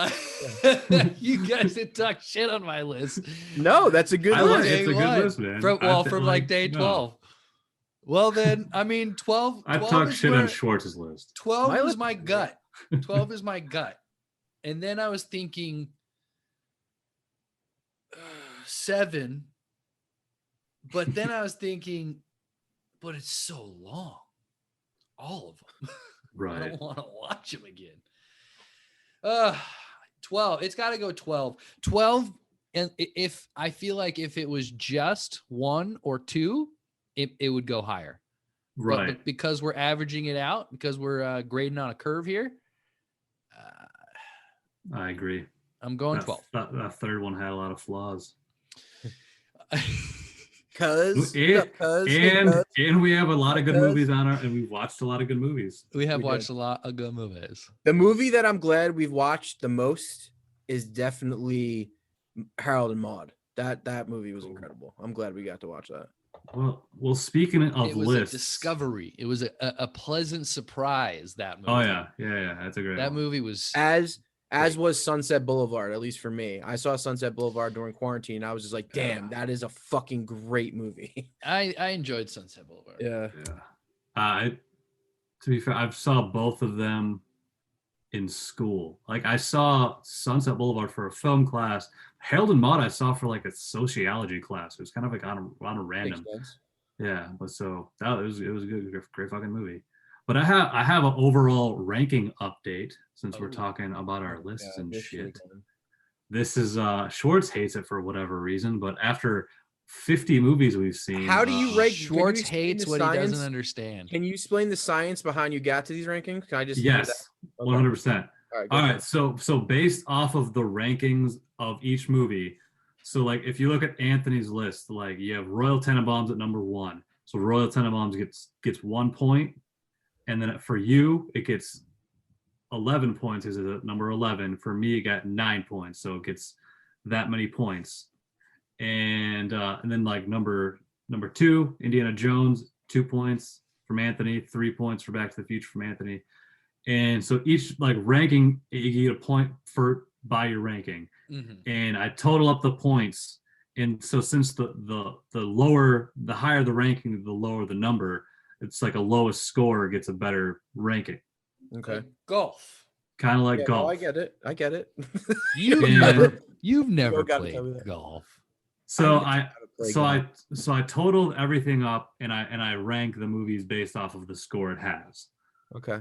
You guys did talk shit on my list. No, that's a good I like list. it. It's a good Day list, man. one. From like day 12. Well, then, I mean, 12. I 12 talked is shit where- on Schwartz's list. 12 My was list my is great. gut. 12 is my gut. And then I was thinking 7. But then I was thinking, but it's so long. All of them. I Right. don't want to watch them again. 12. It's got to go 12. 12. And if I feel like if it was just 1 or 2, it would go higher. Right. But because we're averaging it out, because we're grading on a curve here, I agree. I'm going That, 12. that third one had a lot of flaws. And we have a lot of good movies on our, and we've watched a lot of good movies. We have We watched did. a lot of good movies. The movie that I'm glad we've watched the most is definitely Harold and Maude. That movie was incredible. I'm glad we got to watch that. Well, speaking of It was lists, a discovery. It was a pleasant surprise, that movie. oh yeah, that's a great. That one. movie was As was Sunset Boulevard, at least for me. I saw Sunset Boulevard during quarantine. I was just like, damn, that is a fucking great movie. I enjoyed Sunset Boulevard. Yeah. Yeah. To be fair, I saw both of them in school. Like I saw Sunset Boulevard for a film class. Harold and Maude I saw for like a sociology class. It was kind of like on a random. Makes sense. Yeah, but so it was a good, great fucking movie. But I have an overall ranking update since we're talking about our lists Yeah, and this shit. weekend. This is Schwartz hates it for whatever reason, but after 50 movies we've seen, How do you rank? Schwartz can you explain hates the what he doesn't science? understand. Can you explain the science behind you got to these rankings? Can I just hear that? Yes, Okay. 100%. All right. Go All for right, it. so based off of the rankings of each movie, so like if you look at Anthony's list, like you have Royal Tenenbaums at number 1. So Royal Tenenbaums gets 1 point, and then for you it gets 11 points is at number 11. For me, it got 9 points, so it gets that many points. And then like number 2, Indiana Jones, 2 points from Anthony, 3 points for Back to the Future from Anthony. And so each like ranking, you get a point by your ranking. Mhm. And I total up the points. And so since the higher the ranking, the lower the number, it's like a lowest score gets a better ranking. Okay. Like golf. Kind of like Yeah, golf. no, I get it. You've And- never don't gotta played tell me that. golf. So I need to try to play so I totaled everything up and I rank the movies based off of the score it has. Okay.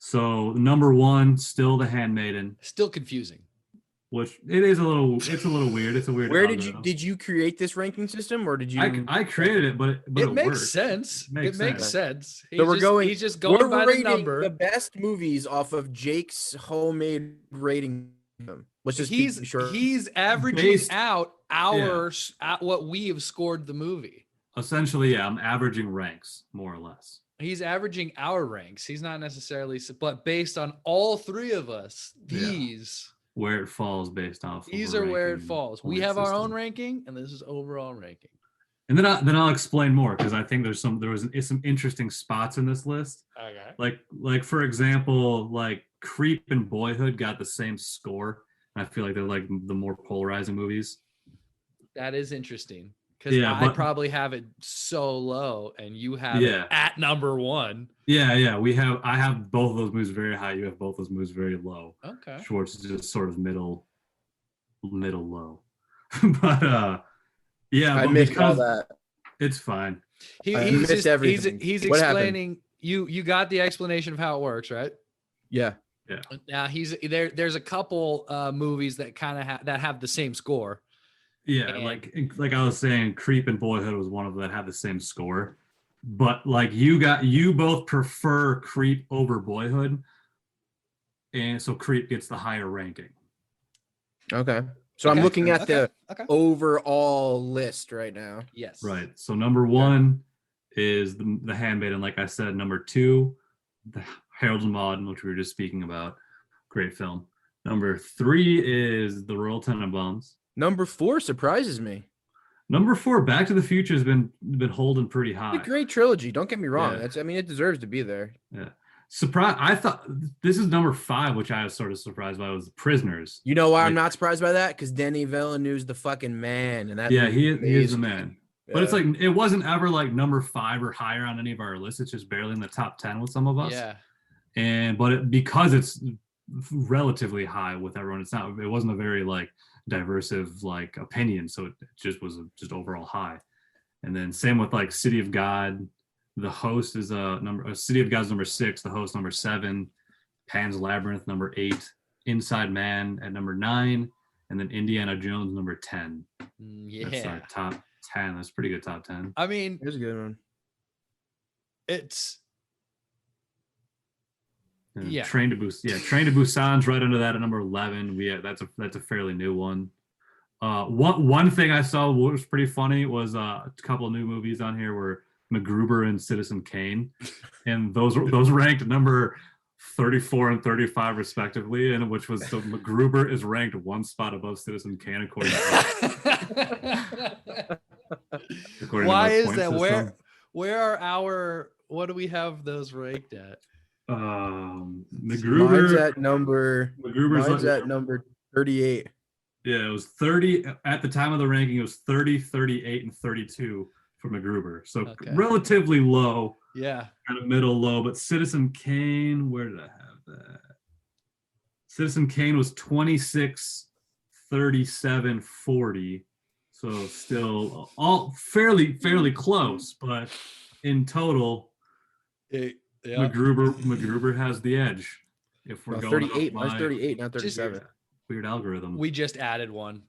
So number 1, still The Handmaiden, Still confusing. which it's a little weird. It's a weird. Where algorithm. did you create this ranking system, or did you? I created it, but It it makes worked. sense. Makes It makes sense. sense. So we're going. He's just going we're by the rating number. the best movies off of Jake's homemade rating Let's just he's be sure. he's averaging out at what we have scored the movie. Essentially, yeah, I'm averaging ranks more or less. He's averaging our ranks. He's not necessarily, but based on all three of us, where it falls based off. These are where it falls. We have our own ranking, and this is overall ranking. And then I'll explain more, because I think there was some interesting spots in this list. Okay. Like for example, like Creep and Boyhood got the same score. I feel like they're like the more polarizing movies. That is interesting, because I probably have it so low, and you have it at number 1. Yeah. I have both of those movies very high. You have both those movies very low. Okay. Schwartz is just sort of middle low. But yeah, I missed all that. It's fine. He's explaining. You got the explanation of how it works, right? Yeah. Now there's a couple movies that kind of that have the same score. Yeah, like I was saying, Creep and Boyhood was one of them that had the same score. But like you both prefer Creep over Boyhood, and so Creep gets the higher ranking. Okay. So I'm looking at the overall list right now. Yes. Right. So number 1 is the Handmaiden, like I said. Number 2, the Harold and Maude, which we were just speaking about. Great film. Number 3 is The Royal Tenenbaums. Number 4 surprises me. Number 4, Back to the Future has been holding pretty high. It's a great trilogy. Don't get me wrong. Yeah. It deserves to be there. Yeah. I thought this is number 5, which I was sort of surprised by, was Prisoners. You know why I'm not surprised by that? Because Denis Villeneuve's the fucking man, and that he is the man. Yeah. But it's like it wasn't ever like number 5 or higher on any of our lists. It's just barely in the top 10 with some of us. Yeah. Because it's relatively high with everyone, it wasn't a very like diversive like opinion, so it just was just overall high. And then same with like City of God. The Host is City of God's number 6, The Host number 7, Pan's Labyrinth number 8, Inside Man at number 9, and then Indiana Jones number 10. Yeah, that's our top 10. That's pretty good top 10. I mean, here's a good one. It's Train to Busan's right under that at number 11. That's a fairly new one. One thing I saw was pretty funny was a couple of new movies on here were MacGruber and Citizen Kane, and those ranked number 34 and 35 respectively, and which was so MacGruber is ranked 1 spot above Citizen Kane according Why is that? System. Where are our, what do we have those ranked at? MacGruber mine's at number 38. Yeah, it was 30 at the time of the ranking. It was 30, 38, and 32 for MacGruber. So relatively low. Yeah. Kind of middle low. But Citizen Kane, where did I have that? Citizen Kane was 26, 37, 40. So still all fairly close, but in total, MacGruber has the edge. If we're going 38, mine's 38, not 37. Weird algorithm. We just added one.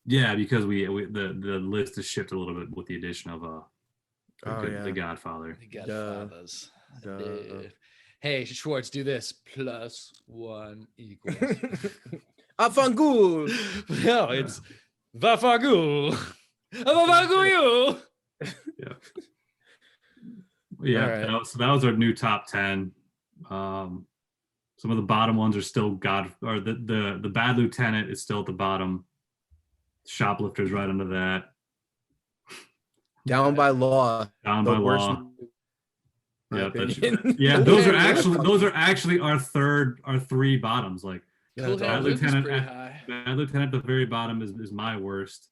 Yeah, because the list is shifted a little bit with the addition of the Godfather. The Godfathers. Hey, Schwartz, do this. +1 equals. Afangul. No, it's Vafagul. Vafagul. Yeah. Yeah. Right. So that was our new top 10. Some of the bottom ones are still the Bad Lieutenant is still at the bottom. Shoplifters right under that. Down by Law. Yeah, those are actually our 3 bottoms. Like Bad Lieutenant at the very bottom is my worst.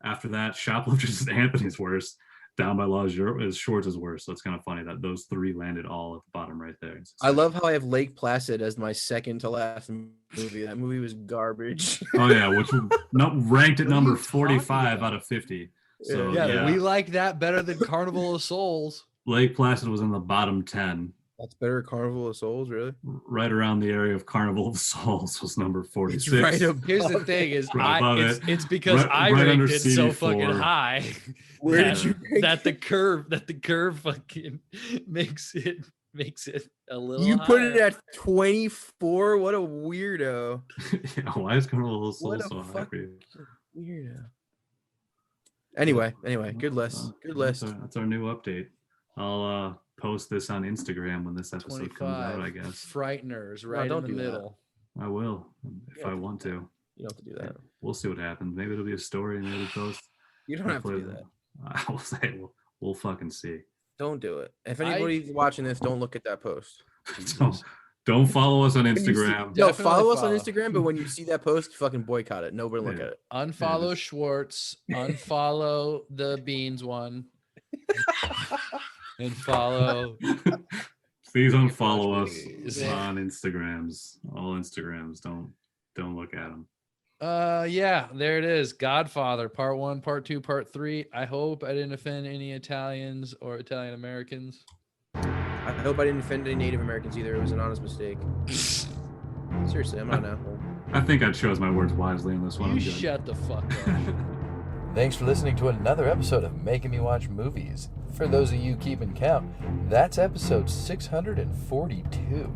After that, Shoplifters is Anthony's worst. Down by Law is Schwartz's worst. So it's kind of funny that those 3 landed all at the bottom right there. I love how I have Lake Placid as my second to last movie. That movie was garbage. Oh yeah, which ranked at number 45 out of 50. So yeah, we like that better than Carnival of Souls. Lake Placid was in the bottom 10. That's better than Carnival of Souls, really? Right around the area of Carnival of Souls was number 46. Right Here's the thing: is it's because I ranked it so fucking high. Where did you rank that the curve fucking makes it makes it a little. You put it higher. at 24. What a weirdo. Yeah, why is Carnival of What Souls a so high for you? Weirdo. Anyway, good list. Good list. That's our new update. I'll post this on Instagram when this episode comes out, I guess. Frighteners right don't in the do that. middle. I will if I want to. You don't have to do that. We'll see what happens. Maybe it'll be a story, maybe we'll post. You don't have to do that. I will say we'll fucking see. Don't do it. If anybody's watching this, don't look at that post. Don't follow us on When you see- Instagram. No, Definitely follow us on follow. Instagram, but when you see that post, fucking boycott it. Nobody look Yeah. at it. Unfollow Yeah, Schwartz. Unfollow the Beans one. And follow. Please unfollow us Please. on Instagrams. All Instagrams. Don't look at them. Yeah, there it is. Godfather, part 1, part 2, part 3. I hope I didn't offend any Italians or Italian Americans. I hope I didn't offend any Native Americans either. It was an honest mistake. Seriously, I'm not an asshole. I think I chose my words wisely on this one. You I'm good. shut the fuck up. Thanks for listening to another episode of Making Me Watch Movies. For those of you keeping count, that's episode 642.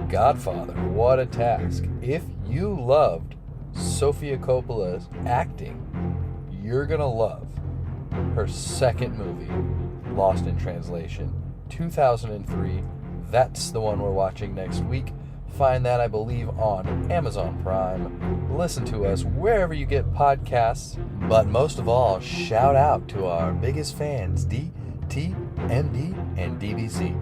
Godfather, what a task. If you loved Sofia Coppola's acting, you're gonna love her second movie, Lost in Translation, 2003. That's the one we're watching next week. Find that, I believe, on Amazon Prime. Listen to us wherever you get podcasts. But most of all, shout out to our biggest fans, D, T, MD, and DBC.